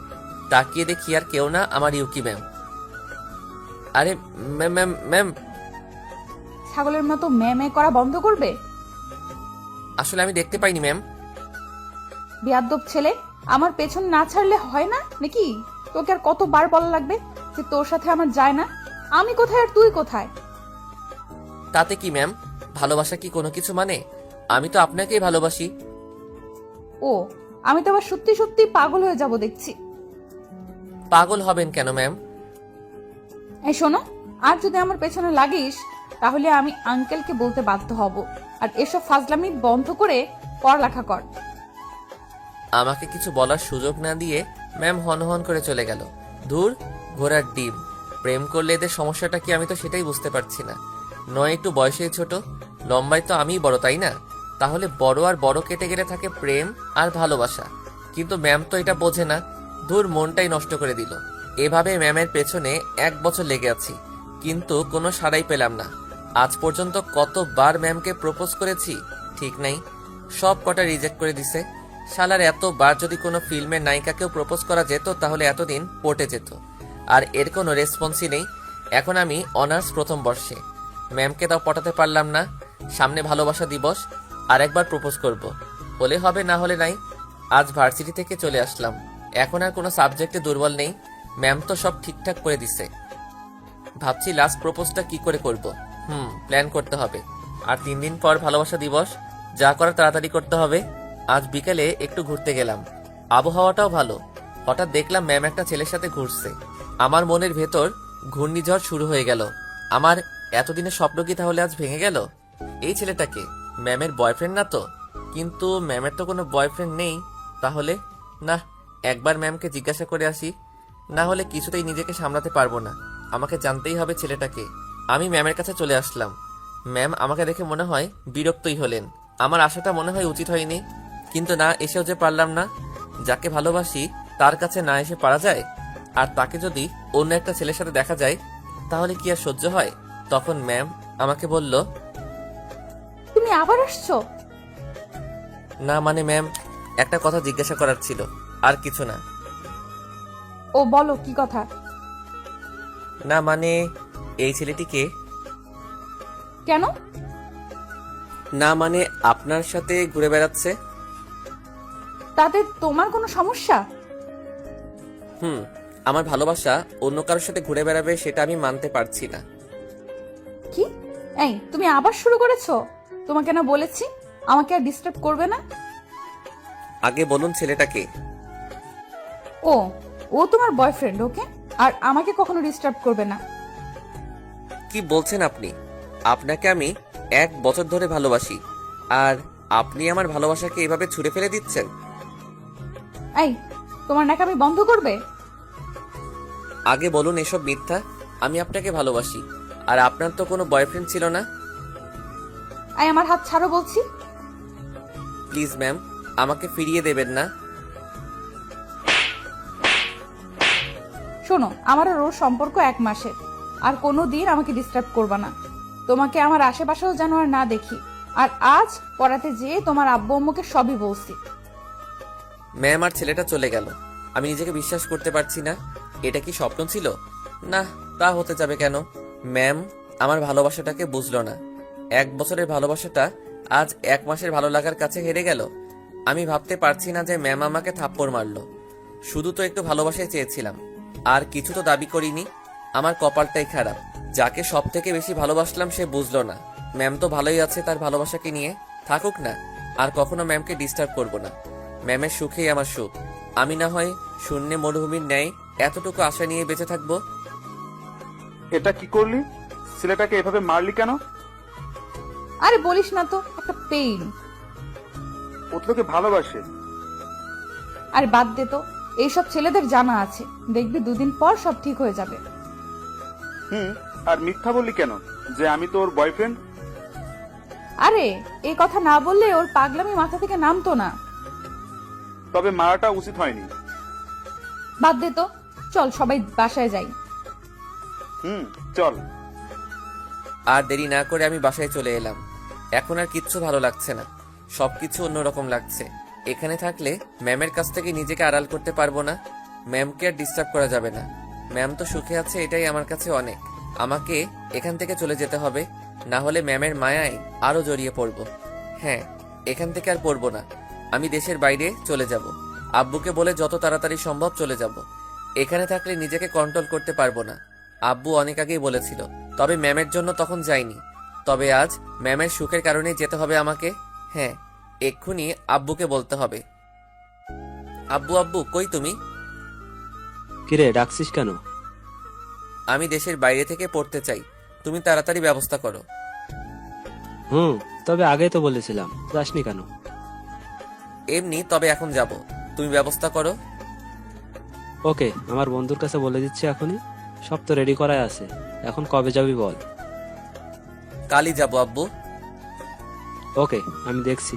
তাকিয়ে দেখি আর কেউ না, আমার ইউকি ম্যাম। আরে ম্যাম ম্যাম ম্যাম। ছাগলের মতো ম্যামে করা বন্ধ করবে? আসলে আমি দেখতে পাইনি ম্যাম। বেয়াদ্দব ছেলে, আমার পেছন না ছাড়লে হয় না নাকি? তোকে আর কতবার বলা লাগবে যে তোর সাথে আমার যায় না? আমি কোথায় আর তুই কোথায়? তাতে কি ম্যাম? ভালোবাসা কি কোনো কিছু মানে? আমি তো আপনাকেই ভালোবাসি। ও, আমি তো আবার সত্যি সত্যি পাগল হয়ে যাব দেখছি। পাগল হবেন কেন ম্যাম? এই শোনো, আর যদি আমার পেছনে লাগিস তাহলে আমি আঙ্কেলকে বলতে বাধ্য হব। আর এসব ফাজলামি বন্ধ করে পড়ালেখা কর। আমাকে কিছু বলার সুযোগ না দিয়ে ম্যাম হনহন করে চলে গেল। ধুর, ঘোড়ার ডিম। প্রেম করলে এদের সমস্যাটা কি, আমি তো সেটাই বুঝতে পারছি না। নয় একটু বয়সে ছোট, লম্বায় তো আমিই বড়, তাই না? তাহলে বড় আর বড় কেটে গেলে থাকে প্রেম আর ভালোবাসা। কিন্তু ম্যাম তো এটা বোঝে না। ধুর, মনটাই নষ্ট করে দিল। এভাবে ম্যামের পেছনে 1 বছর লেগে আছি, কিন্তু কোনো সাড়াই পেলাম না। আজ পর্যন্ত কতবার ম্যামকে প্রপোজ করেছি ঠিক নাই, সব কটা রিজেক্ট করে দিছে। শালার এতবার যদি কোনো ফিল্মের নায়িকাকেও প্রপোজ করা যেত তাহলে এতদিন পটে যেত। আর এর কোনো রেসপন্সই নেই। এখন আমি অনার্স প্রথম বর্ষে, ম্যামকে তাও পটাতে পারলাম না। সামনে ভালোবাসা দিবস, আর একবার প্রপোজ করব, হলে হবে না হলে নাই। আজ ভার্সিটি থেকে চলে আসলাম, এখন আর কোনো সাবজেক্টে দুর্বল নেই। ম্যাম তো সব ঠিকঠাক করে দিছে। ভাবছি লাস্ট প্রপোজটা কি করে করব। প্ল্যান করতে হবে। আর 3 দিন পর ভালোবাসা দিবস, যা করার তাড়াতাড়ি করতে হবে। আজ বিকেলে একটু ঘুরতে গেলাম, আবহাওয়াটাও ভালো। হঠাৎ দেখলাম ম্যাম একটা ছেলের সাথে ঘুরছে। আমার মনের ভেতর ঘূর্ণিঝড় শুরু হয়ে গেল। আমার এতদিনের স্বপ্ন কি তাহলে আজ ভেঙে গেল? এই ছেলেটাকে ম্যামের বয়ফ্রেন্ড না তো? কিন্তু ম্যামের তো কোনো বয়ফ্রেন্ড নেই। তাহলে না, একবার ম্যামকে জিজ্ঞাসা করে আসি, না হলে কিছুতেই নিজেকে সামলাতে পারবো না। আমাকে জানতেই হবে ছেলেটাকে। আমি ম্যামের কাছে চলে আসলাম। ম্যাম আমাকে দেখে মনে হয় বিরক্তই হলেন। আমার আশাটা মনে হয় উচিত হয়নি, কিন্তু না এসেও যে পারলাম না। যাকে ভালোবাসি তার কাছে না এসে পারা যায়? আর তাকে যদি অন্য একটা ছেলের সাথে দেখা যায় তাহলে কি আর সহ্য হয়? তখন ম্যাম আমাকে বলল, তুমি আবার আসছো? না মানে ম্যাম, একটা কথা জিজ্ঞাসা করার ছিল, আর কিছু না। ও বলো, কি কথা? না মানে, এই ছেলেটিকে কেন? না মানে আপনার সাথে ঘুরে বেড়াচ্ছে। তাতে তোমার কোনো সমস্যা? হুম, আমার ভালোবাসা অন্য কারোর সাথে ঘুরে বেড়াবে সেটা আমি মানতে পারছি না। কি? এই তুমি আবার শুরু করেছো? তোমাকে না বলেছি আমাকে আর ডিস্টার্ব করবে না? আগে বলুন ছেলেটাকে। ও ও তোমার বয়ফ্রেন্ড, ওকে? আর আমাকে কখনো ডিস্টার্ব করবে না। কি বলছেন আপনি? আপনাকে আমি 1 বছর ধরে ভালোবাসি, আর আপনি আমার ভালোবাসাকে এভাবে ছুঁড়ে ফেলে দিচ্ছেন। এই তোমার নাকামি বন্ধ করবে? আগে বলুন এসব মিথ্যা। আমি আপনাকে ভালোবাসি, আর আপনার তো কোনো বয়ফ্রেন্ড ছিল না। এই আমার হাত ছাড়ো বলছি। প্লিজ ম্যাম, আমাকে ফিরিয়ে দেবেন না। শোনো, আমার আর ওর সম্পর্ক 1 মাসের, আর কোনো দিন আমাকে ডিস্টার্ব করবা না। তোমাকে আমার আশেপাশেও যেন আর না দেখি। আর আজ পড়াতে যেয়ে তোমার আব্বু আম্মুকে সবই বলছি। ম্যাম, আর ছেলেটা চলে গেল। আমি নিজেকে বিশ্বাস করতে পারছি না। এটা কি স্বপ্ন ছিল? না, তা হতে যাবে কেন? ম্যাম আমার ভালোবাসাটাকে বুঝলো না। 1 বছরের ভালোবাসাটা আজ 1 মাসের ভালো লাগার কাছে হেরে গেল। আমি ভাবতে পারছি না যে ম্যাম আমাকে থাপ্পড় মারলো। শুধু তো একটু ভালোবাসাই চেয়েছিলাম, আর কিছু তো দাবি করিনি। আমার কপালটাই খারাপ। যাকে সব থেকে বেশি ভালোবাসলাম সে বুঝলো না। ম্যাম তো ভালোই আছে তার ভালোবাসাকে নিয়ে, থাকুক না। আর কখনো ম্যামকে ডিস্টার্ব করব না। ম্যামের সুখেই আমার সুখ। আমি না হয় শূন্যে মরুভূমির ন্যায় এতটুকু আশা নিয়ে বেঁচে থাকবো। এটা কি করলি? ছেলেটাকে এভাবে মারলি কেন? আরে বলিস না তো, একটা পেইন। ও তো তোকে ভালোবাসে। আর বাদ দে তো, এইসব ছেলেদের জানা আছে। দেখবি 2 দিন পর সব ঠিক হয়ে যাবে। আর মিথ্যা বললি কেন যে আমি তোর বয়ফ্রেন্ড? আরে এই কথা না বললে ওর পাগলামি মাথা থেকে নামতো না। তবে মারাটা উচিত হয়নি। বাদ দে তো, চল সবাই বাসায় যাই। চল। আর দেরি না করে আমি বাসায় চলে এলাম। এখন আর কিচ্ছু ভালো লাগছে না, সবকিছু অন্যরকম লাগছে। এখানে থাকলে ম্যামের কাছ থেকে নিজেকে আড়াল করতে পারবো না। ম্যামকে আর ডিস্টার্ব করা যাবে না। ম্যাম তো সুখে আছে, এটাই আমার কাছে অনেক। আমাকে এখান থেকে চলে যেতে হবে, না হলে ম্যামের মায়ায় আরো জড়িয়ে পড়ব। হ্যাঁ, এখান থেকে আর পড়বো না। আমি দেশের বাইরে চলে যাব। আব্বুকে বলে যত তাড়াতাড়ি সম্ভব চলে যাব। এখানে থাকলে নিজেকে কন্ট্রোল করতে পারবো না। আব্বু অনেক আগেই বলেছিল, তবে ম্যামের জন্য তখন যাইনি। তবে আজ ম্যামের সুখের কারণেই যেতে হবে আমাকে। হ্যাঁ, এক্ষুনি আব্বুকে বলতে হবে। আব্বু, আব্বু কই তুমি? কিরে ডাকছিস কেন? আমি দেশের বাইরে থেকে পড়তে চাই, তুমি তাড়াতাড়ি ব্যবস্থা করো। তবে আগেই তো বলেছিলাম, যাসনি কেন? এমনি, তবে এখন যাব, তুমি ব্যবস্থা করো। ওকে, আমার বন্ধুর কাছে বলে দিচ্ছি এখনই। সব তো রেডি করাই আছে। এখন কবে যাবি বল? কালই যাব আব্বু। ওকে, আমি দেখছি।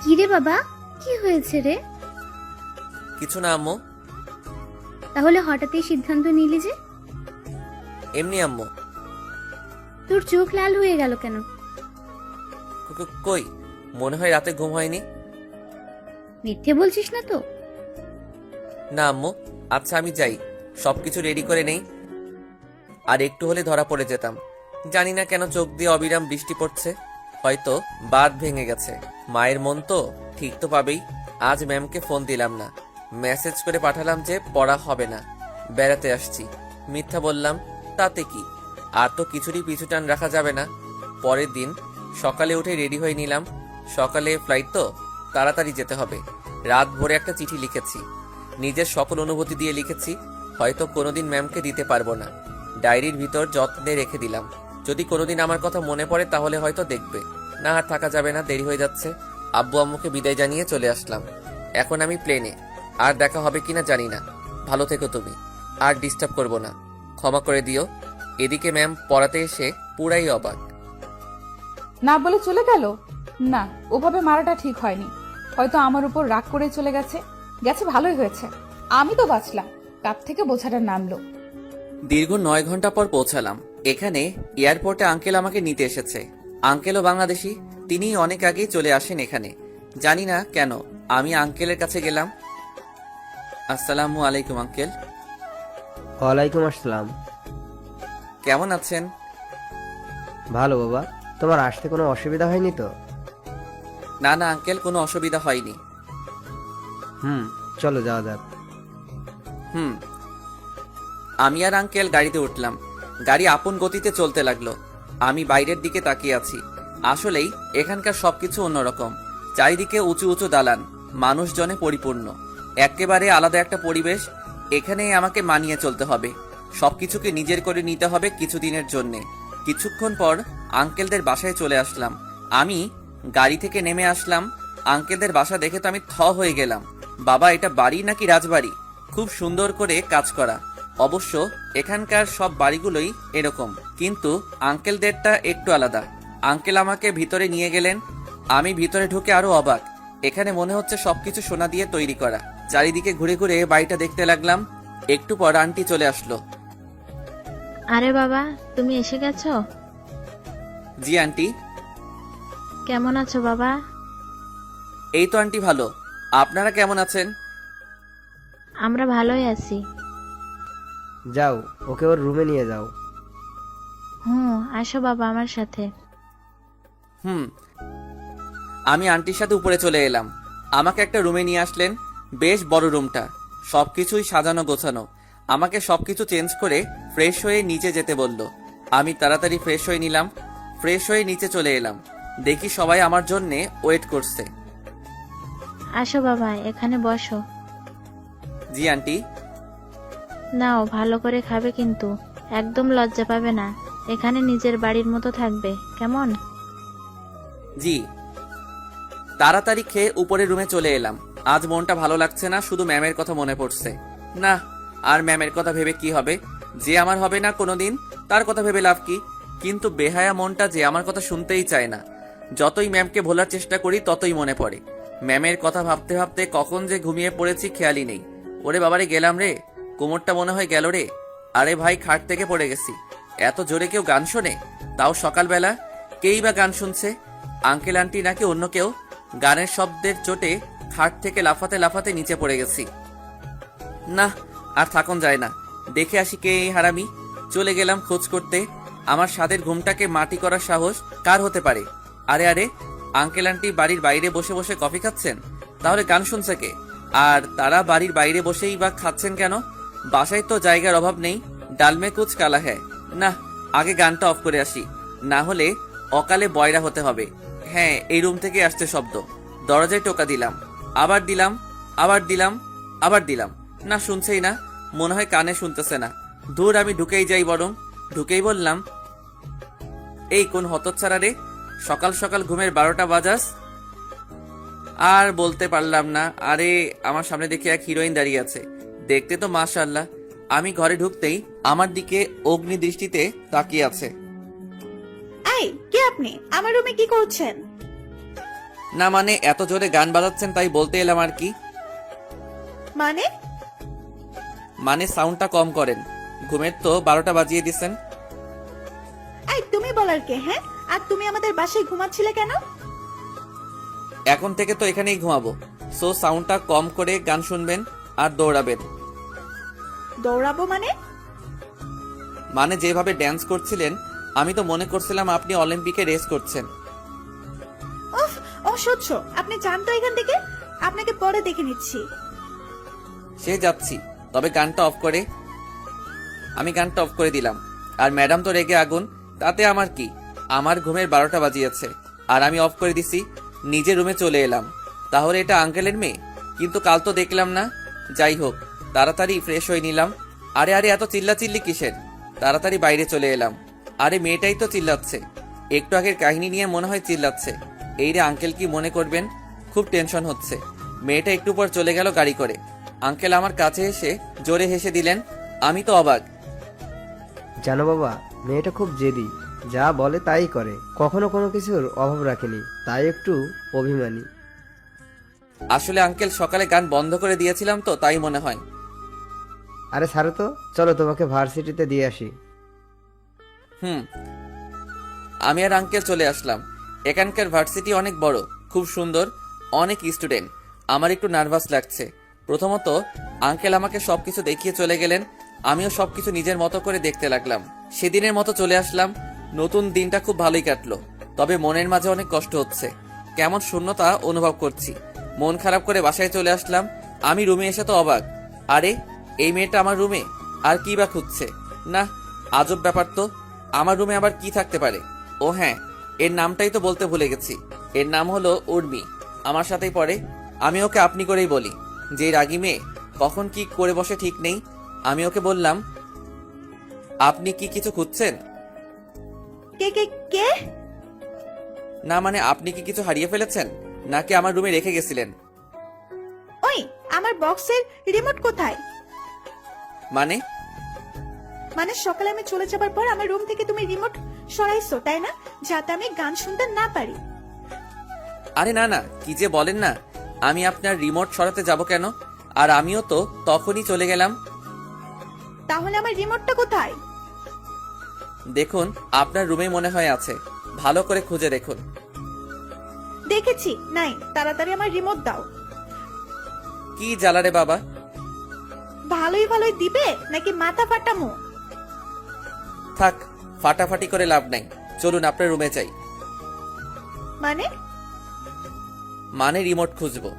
কি রে বাবা, কি হয়েছে রে? কিছু না আম্মু। তাহলে হঠাৎ এই সিদ্ধান্ত নিলি যে? এমনি আম্মু। তোর চোখ লাল হয়ে গেল কেন? কই, মনে হয় রাতে ঘুম হয়নি। মিথ্যে বলছিস না তো? না আম্মু। আচ্ছা আমি যাই, সবকিছু রেডি করে নেই। আর একটু হলে ধরা পড়ে যেতাম। জানি না কেন চোখ দিয়ে অবিরাম বৃষ্টি পড়ছে। হয়তো বাঁধ ভেঙে গেছে। মায়ের মন তো ঠিক তো পাবেই। আজ ম্যামকে ফোন দিলাম না, মেসেজ করে পাঠালাম যে পড়া হবে না, বেড়াতে আসছি। মিথ্যা বললাম, তাতে কি? আর তো কিছুরই পিছু টান রাখা যাবে না। পরের দিন সকালে উঠে রেডি হয়ে নিলাম। সকালে ফ্লাইট তো, তাড়াতাড়ি যেতে হবে। রাত ভোরে একটা চিঠি লিখেছি, নিজের সকল অনুভূতি দিয়ে লিখেছি। হয়তো কোনোদিন ম্যামকে দিতে পারবো না, ডায়েরির ভিতর যত্নে রেখে দিলাম। যদি কোনোদিন আমার কথা মনে পড়ে তাহলে হয়তো দেখবে। না আর থাকা যাবে না, দেরি হয়ে যাচ্ছে। আব্বু আম্মুকে বিদায় জানিয়ে চলে আসলাম। এখন আমি প্লেনে, আর দেখা হবে কিনা জানি না। ভালো থেকো তুমি, আর ডিস্টার্ব করবো না, ক্ষমা করে দিও। এদিকে ম্যাম পড়াতে এসে পুরাই অবাক। না বলে চলে গেল? না, ওভাবে মারাটা ঠিক হয়নি। হয়তো আমার উপর রাগ করে চলে গেছে। ভালোই হয়েছে, আমি তো বাঁচলাম। কাপ থেকে বোঝাটা নামলো। দীর্ঘ 9 ঘন্টা পর পৌঁছালাম। এখানে এয়ারপোর্টে আঙ্কেল আমাকে নিতে এসেছে। আঙ্কেলও বাংলাদেশি, তিনি অনেক আগেই চলে আসেন এখানে। জানি না কেন আমি আঙ্কেলের কাছে গেলাম। আসসালামু আলাইকুম আঙ্কেল। ওয়ালাইকুম আসসালাম। কেমন আছেন? ভালো বাবা, তোমার আসতে কোনো অসুবিধা হয়নি তো? না না আঙ্কেল, কোনো অসুবিধা হয়নি। চলো যাওয়া যাক। হুম। আমি আর আঙ্কেল গাড়িতে উঠলাম। গাড়ি আপন গতিতে চলতে লাগলো। আমি বাইরের দিকে তাকিয়ে আছি। আসলেই এখানকার সবকিছু অন্যরকম। চারিদিকে উঁচু উঁচু দালান, মানুষজনে পরিপূর্ণ। একেবারে আলাদা একটা পরিবেশ। এখানেই আমাকে মানিয়ে চলতে হবে। সবকিছুকে নিজের করে নিতে হবে কিছুদিনের জন্যে। কিছুক্ষণ পর আঙ্কেলদের বাসায় চলে আসলাম। আমি গাড়ি থেকে নেমে আসলাম। আঙ্কেলদের বাসা দেখে তো আমি থ হয়ে গেলাম। বাবা, এটা বাড়ি নাকি রাজবাড়ি? খুব সুন্দর করে কাজ করা। অবশ্য এখানকার সব বাড়িগুলোই এরকম, কিন্তু আঙ্কেলদেরটা একটু আলাদা। আঙ্কেল আমাকে ভিতরে নিয়ে গেলেন। আমি ভিতরে ঢুকে আরো অবাক। এখানে মনে হচ্ছে সবকিছু সোনা দিয়ে তৈরি করা। চারিদিকে ঘুরে ঘুরে বাড়িটা দেখতে লাগলাম। একটু পর আন্টি চলে আসলো। আরে বাবা, তুমি এসে গেছো? জি আন্টি। কেমন আছো বাবা? এই তো আন্টি ভালো। আপনারা কেমন আছেন? আমরা ভালোই আছি। যাও, ওকে ওর রুমে নিয়ে যাও। আসো বাবা আমার সাথে। আমি আন্টির সাথে উপরে চলে এলাম। আমাকে একটা রুমে নিয়ে আসলেন। বেশ বড় রুমটা, সবকিছুই সাজানো গোছানো। আমাকে সবকিছু চেঞ্জ করে ফ্রেশ হয়ে নিচে যেতে বলল। আমি তাড়াতাড়ি ফ্রেশ হয়ে নিলাম। ফ্রেশ হয়ে নিচে চলে এলাম। দেখি সবাই আমার জন্যে ওয়েট করছে। আসো বাবা, এখানে বসো। জি আন্টি। নাও, ভালো করে খাবে কিন্তু একদম লজ্জা পাবে না। এখানে নিজের বাড়ির মতো থাকবে, কেমন? জি। তাড়াতাড়ি খেয়ে উপরের রুমে চলে এলাম। আজ মনটা ভালো লাগছে না, শুধু ম্যামের কথা মনে পড়ছে। না, আর ম্যামের কথা ভেবে কি হবে? যে আমার হবে না কোনোদিন, তার কথা ভেবে লাভ কি? কিন্তু বেহায়া মনটা যে আমার কথা শুনতেই চায় না। যতই ম্যামকে ভোলার চেষ্টা করি ততই মনে পড়ে। ম্যামের কথা ভাবতে ভাবতে কখন যে ঘুমিয়ে পড়েছি খেয়ালই নেই। ওরে বাবারে, গেলাম রে, কোমরটা মনে হয় গেল রে। আরে ভাই, খাট থেকে পড়ে গেছি। এত জোরে কেউ গান শোনে? তাও সকালবেলা। কেই বা গান শুনছে? আঙ্কেল আন্টি নাকি অন্য কেউ? গানের শব্দের চোটে খাট থেকে লাফাতে লাফাতে নিচে পড়ে গেছি। না, আর থাকুন যায় না। দেখে আসি কে এই হারামি। চলে গেলাম খোঁজ করতে। আমার স্বাদের ঘুমটাকে মাটি করার সাহস কার হতে পারে? আরে আরে, আঙ্কেল আন্টি বাড়ির বাইরে বসে বসে কফি খাচ্ছেন, তাহলে গান শুনছে কে? আর তারা বাড়ির বাইরে বসেই বা খাচ্ছেন কেন? বাসায় তো জায়গার অভাব নেই। ডালমে কুচ কালা হ্যায়। না, আগে গানটা অফ করে আসি, না হলে অকালে বয়রা হতে হবে। হ্যাঁ, এই রুম থেকে আসছে শব্দ। দরজায় টোকা দিলাম, আবার দিলাম, আবার দিলাম, আবার দিলাম। না, শুনছেই না। মনে হয় কানে শুনতেছে না। দূর, আমি ঢুকেই যাই বরং। ঢুকেই বললাম, এই কোন হতচ্ছাড়া রে, সকাল সকাল ঘুমের 12টা বাজাস? আর বলতে পারলাম না। আরে, আমার সামনে দেখি এক হিরোইন দাঁড়িয়ে আছে। দেখতে তো মাশাআল্লাহ। আমি ঘরে ঢুকতেই আমার দিকে অগ্নি দৃষ্টিতে তাকিয়ে আছে। এই, কে আপনি? আমার রুমে কি করছেন? না মানে, এত জোরে গান বাজাচ্ছেন তাই বলতে এলাম আর কি। মানে সাউন্ডটা কম করেন। ঘুমের তো 12টা বাজিয়ে দিছেন। এই, তুমি বলার কে? হ্যাঁ, আর তুমি আমাদের বাসায় ঘুমাচ্ছিলে কেন? এখন থেকে তো এখানেই ঘুমাবো। সো সাউন্ডটা কম করে গান শুনবেন আর দৌড়াবেন। দৌড়াবো মানে? মানে যেভাবে ড্যান্স করছিলেন, আমি তো মনে করছিলাম আপনি অলিম্পিকে রেস করছেন। উফ, অসহ্য। আপনি যান তো এখান থেকে, আপনাকে পরে দেখে নিচ্ছি। সে যাচ্ছি, তবে গানটা অফ করে। আমি গানটা অফ করে দিলাম। আর ম্যাডাম তো রেগে আগুন। তাতে আমার কি? আমার ঘুমের 12টা বাজিয়েছে আর আমি অফ করে দিছি। নিজের রুমে চলে এলাম। তাহলে এটা আঙ্কেলের মেয়ে? কিন্তু কাল তো দেখলাম না। যাই হোক, তাড়াতাড়ি ফ্রেশ হয়ে নিলাম। আরে আরে, এত চিল্লাচিল্লি কিসের? তাড়াতাড়ি বাইরে চলে এলাম। আরে, মেয়েটাই তো চিল্লাচ্ছে। একটু আগের কাহিনী নিয়ে মনে হয় চিল্লাচ্ছে। এই রে, আঙ্কেল কি মনে করবেন? খুব টেনশন হচ্ছে। মেয়েটা একটু পর চলে গেল গাড়ি করে। আঙ্কেল আমার কাছে এসে জোরে হেসে দিলেন। আমি তো অবাক। জানো বাবা, মেয়েটা খুব জেদি, যা বলে তাই করে, কখনো কোনো কিছুর অভাব রাখেনি, তাই একটু অভিমানী। আসলে আঙ্কেল সকালে গান বন্ধ করে দিয়েছিলাম তো, তাই মনে হয়। আরে ছাড়ো তো, চলো তোমাকে ভার্সিটিতে দিয়ে আসি। আমি আর আঙ্কেল চলে আসলাম। এখানকার ভার্সিটি অনেক বড়, খুব সুন্দর, অনেক স্টুডেন্ট। আমার একটু নার্ভাস লাগছে। প্রথমত আঙ্কেল আমাকে সবকিছু দেখিয়ে চলে গেলেন। আমিও সবকিছু নিজের মতো করে দেখতে লাগলাম। সেদিনের মতো চলে আসলাম। নতুন দিনটা খুব ভালোই কাটলো। তবে মনের মাঝে অনেক কষ্ট হচ্ছে, কেমন শূন্যতা অনুভব করছি। মন খারাপ করে বাসায় চলে আসলাম। আমি রুমে এসে তো অবাক, আরে এই মেয়েটা আমার রুমে, আর কি বা খুঁজছে? না, আজব ব্যাপার তো, আমার রুমে আবার কি থাকতে পারে? ও হ্যাঁ, এর নামটাই তো বলতে ভুলে গেছি। এর নাম হলো উর্মি, আমার সাথেই পড়ে। আমি ওকে আপনি করেই বলি, যে রাগী মেয়ে কখন কি করে বসে ঠিক নেই। আমি ওকে বললাম, আপনি কি কিছু খুঁজছেন? কে কে কে? না মানে আপনি কি কিছু হারিয়ে ফেলেছেন, নাকি আমার রুমে রেখে গেছিলেন? ওই আমার বক্সের রিমোট কোথায়? মানে মানে সকালে আমি চলে যাবার পর আমার রুম থেকে তুমি রিমোট সরাইছো, তাই না? যাতে আমি গান শুনতে না পারি। আরে না না, কি যে বলেন না, আমি আপনার রিমোট সরাতে যাব কেন? আর আমিও তো তখনই চলে গেলাম। তাহলে আমার রিমোটটা কোথায়? দেখুন, আপনার রুমে মনে হয় আছে, ভালো করে খুঁজে দেখুন। দেখেছি, নাই। তাড়াতাড়ি আমার রিমোট দাও। কি জ্বালারে বাবা! ভালোই ভালোই দিবে নাকি মাথা ফাটামো? থাক, ফাটাফাটি করে লাভ নাই, চলুন আপনার রুমে যাই। মানে? মানে রিমোট খুঁজবো।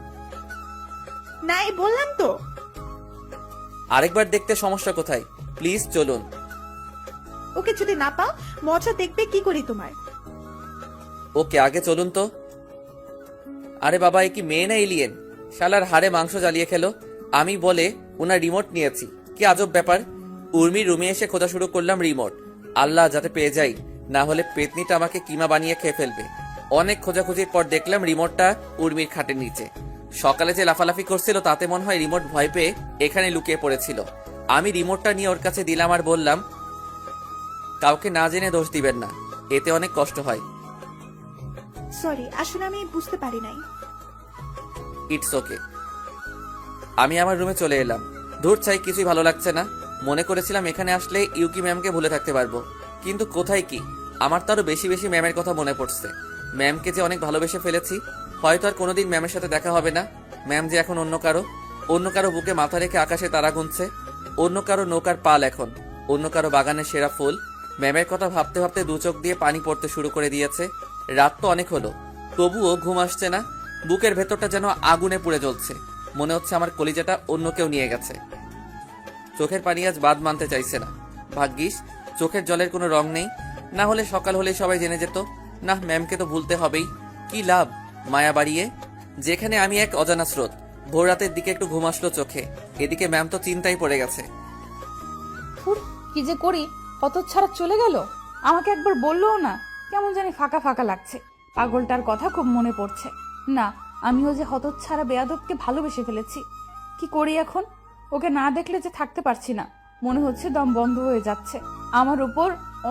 নাই বললাম তো। আরেকবার দেখতে সমস্যা কোথায়? প্লিজ চলুন। ওকে যদি না পাও, মজা দেখবে কি করি তোমার। ওকে আগে চলুন তো। আরে বাবা, এ কি মেয়ে না এলিয়েন? শালার হাড়ে মাংস জ্বালিয়ে খেলো। আমি বলে ওনার রিমোট নিয়েছি, কি আজব ব্যাপার। উর্মির রুমে এসে খোঁজা শুরু করলাম রিমোট। আল্লাহ যাতে পেয়ে যাই, না হলে পেতনিটা আমাকে কিমা বানিয়ে খেয়ে ফেলবে। অনেক খোঁজাখুঁজির পর দেখলাম রিমোটটা উর্মির খাটের নিচে। সকালে যে লাফালাফি করছিল তাতে মনে হয় রিমোট ভয় পেয়ে এখানে লুকিয়ে পড়েছিল। আমি রিমোটটা নিয়ে ওর কাছে দিলাম আর বললাম, কাউকে না জেনে দোষ দিবেন না, এতে অনেক কষ্ট হয়। সরি, আসলে আমি বুঝতে পারি নাই। It's okay. আমি আমার রুমে চলে এলাম। ধূর চাই, কিছুই ভালো লাগছে না। মনে করেছিলাম এখানে আসলে ইউকি ম্যামকে ভুলে থাকতে পারবো, কিন্তু কোথায় কি, আমার তো আরো বেশি বেশি ম্যামের কথা মনে পড়ছে। ম্যামকে যে অনেক ভালোবেসে ফেলেছি, হয়তো আর কোনোদিন ম্যামের সাথে দেখা হবে না। ম্যাম যে এখন অন্য কারো বুকে মাথা রেখে আকাশে তারা গুনছে, অন্য কারো নৌকার পাল এখন, অন্য কারো বাগানের সেরা ফুল। ম্যামের কথা ভাবতে ভাবতে দু চোখ দিয়ে পানি পড়তে শুরু করে দিয়েছে। রাত তো অনেক হলো, তবুও ঘুম আসছে না। বুকের ভেতরটা যেন আগুনে পুড়ে জ্বলছে। মনে হচ্ছে আমার কলিজাটা অন্য কেউ নিয়ে গেছে। চোখের পানি আজ বাদ মানতে চাইছে না। ভাগ্যিস চোখের জলের কোনো রং নেই, না হলে সকাল হলেই সবাই জেনে যেত। না, ম্যামকে তো ভুলতে হবেই, কি লাভ মায়া বাড়িয়ে। যেখানে আমি এক অজানা স্রোত। ভোর রাতের দিকে একটু ঘুম আসলো চোখে, এদিকে ম্যাম তো চিন্তায় পড়ে গেছে। কি যে করি, হতচ্ছাড়া চলে গেল। আমাকে একবার বললোও না, কেমন জানি ফাঁকা ফাঁকা লাগছে। পাগলটার কথা খুব মনে পড়ছে। না, আমিও যে হতচ্ছাড়া বেয়াদবকে ভালোবেসে ফেলেছি। কি করি এখন? ওকে না দেখলে যে থাকতে পারছি না, মনে হচ্ছে দম বন্ধ হয়ে যাচ্ছে। আমার উপর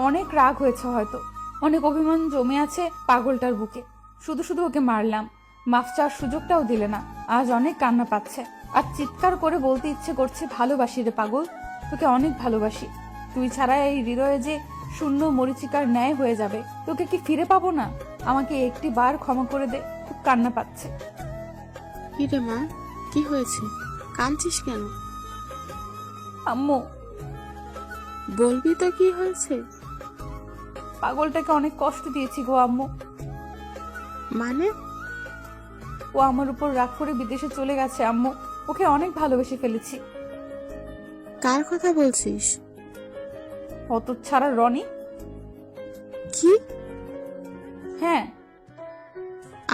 অনেক রাগ হয়েছে, হয়তো অনেক অভিমান জমে আছে পাগলটার বুকে। শুধু শুধু ওকে মারলাম, মাফ চাওয়ার সুযোগটাও দিলে না। আজ অনেক কান্না পাচ্ছে, আর চিৎকার করে বলতে ইচ্ছে করছে, ভালোবাসি রে পাগল, তোকে অনেক ভালোবাসি। তুই ছাড়া এই হৃদয়ে যে শূন্য মরিচিকার ন্যায় হয়ে যাবে। তোকে কি ফিরে পাবো না? আমাকে একটি বার ক্ষমা করে দে, খুব কান্না পাচ্ছে। কি রে মা, কি হয়েছে? কাঁদছিস কেন? আম্মু, বলবি তো কি হয়েছে? পাগলটাকে অনেক কষ্ট দিয়েছি গো আম্মু। মানে? ও আমার উপর রাগ করে বিদেশে চলে গেছে আম্মু। ওকে অনেক ভালোবেসে ফেলেছি। কার কথা বলছিস? হতচ্ছাড়া রনি। কি? হ্যাঁ।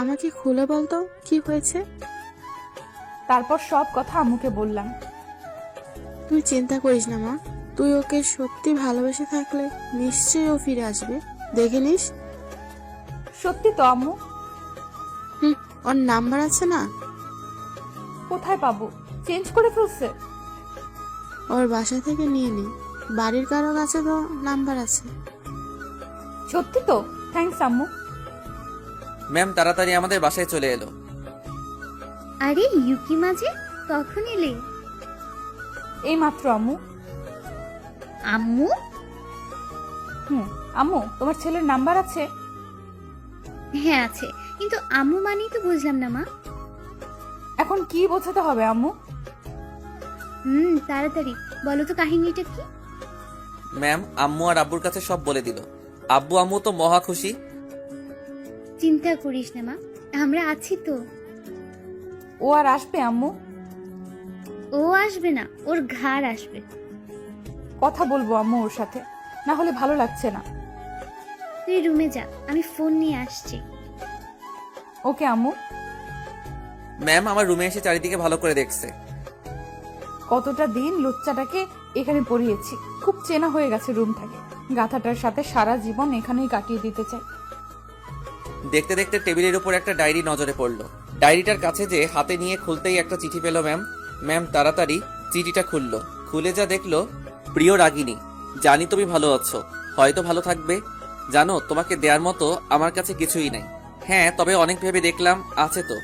আমাকে খুলে বলতো কি হয়েছে। তারপর সব কথা আম্মুকে বললাম। তুই চিন্তা করিস না মা, তুই ওকে সত্যি ভালোবেসে থাকলে নিশ্চয়ই ও ফিরে আসবে, দেখে নিস। সত্যি তো আম্মু। ওর নাম্বার আছে না? কোথায় পাবো? চেঞ্জ করে ফেলছে। ওর বাসা থেকে নিয়ে নি, বাড়ির কারো কাছে তো নাম্বার আছে। সত্যি তো? থ্যাঙ্কস আম্মু। ম্যাম তাড়াতাড়ি আমাদের বাসায় চলে এলো। আরে ইউকি মাঝে কখন এলে? এই মাত্র আম্মু। আম্মু? আম্মু, তোমার ছেলের নাম্বার আছে? হ্যাঁ আছে, কিন্তু আম্মু মানেই তো বুঝলাম না মা। এখন কি বোঝাতে হবে আম্মু? তাড়াতাড়ি বলো তো কাহিনীটা কি। ম্যাম আম্মু আর আব্বুর কাছে সব বলে দিল। আব্বু আম্মু তো মহা খুশি। চিন্তা করিস না মা, আমরা আছি তো। ও আর আসবে আম্মু? ও আসবে না, ওর ঘাড় আসবে। কথা বলবো আম্মু ওর সাথে, না হলে ভালো লাগছে না। তুই রুমে যা, আমি ফোন নিয়ে আসছি। ওকে আম্মু। ম্যাম আমার রুমে এসে চারিদিকে ভালো করে দেখছে। কতটা দিন লুচ্চাটাকে এখানে পড়িয়েছি, খুব চেনা হয়ে গেছে রুম থেকে। গাথাটার সাথে সারা জীবন এখানেই কাটিয়ে দিতে চাই। দেখতে দেখতে টেবিলের উপর একটা ডায়েরি নজরে পড়লো। ডায়েরিটার কাছে যে হাতে নিয়ে খুলতেই একটা চিঠি পেল ম্যাম। ম্যাম তাড়াতাড়ি চিঠিটা খুললো। খুলে যা দেখলো, প্রিয় রাগিনী, জানি তুমি ভালো আছো, হয়তো ভালো থাকবে। জানো তোমাকে দেওয়ার মতো আমার কাছে কিছুই নাই। হ্যাঁ, তবে অনেক ভেবে দেখলাম আছে তো,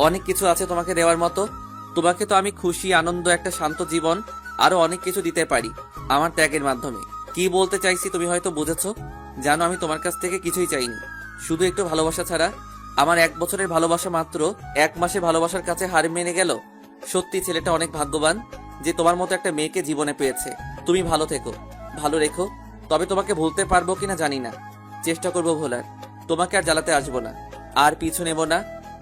অনেক কিছু আছে তোমাকে দেওয়ার মতো। তোমাকে তো আমি খুশি, আনন্দ, একটা শান্ত জীবন, আরো অনেক কিছু দিতে পারি আমার ত্যাগের মাধ্যমে। কি বলতে চাইছি তুমি হয়তো বুঝেছো। জানো আমি তোমার কাছ থেকে কিছুই চাইনি, শুধু একটু ভালোবাসা ছাড়া। আমার 1 বছরের ভালোবাসা মাত্র 1 মাসে ভালোবাসার কাছে হার মেনে গেল। সত্যি ছেলেটা অনেক ভাগ্যবান যে তোমার মতো একটা মেয়েকে জীবনে পেয়েছে। তুমি ভালো থেকো, ভালো রেখো। তবে তোমাকে ভুলতে পারবো কিনা জানি না, চেষ্টা করবো ভোলার। তোমাকে আর জ্বালাতে আসবো না, আর পিছু নেব না,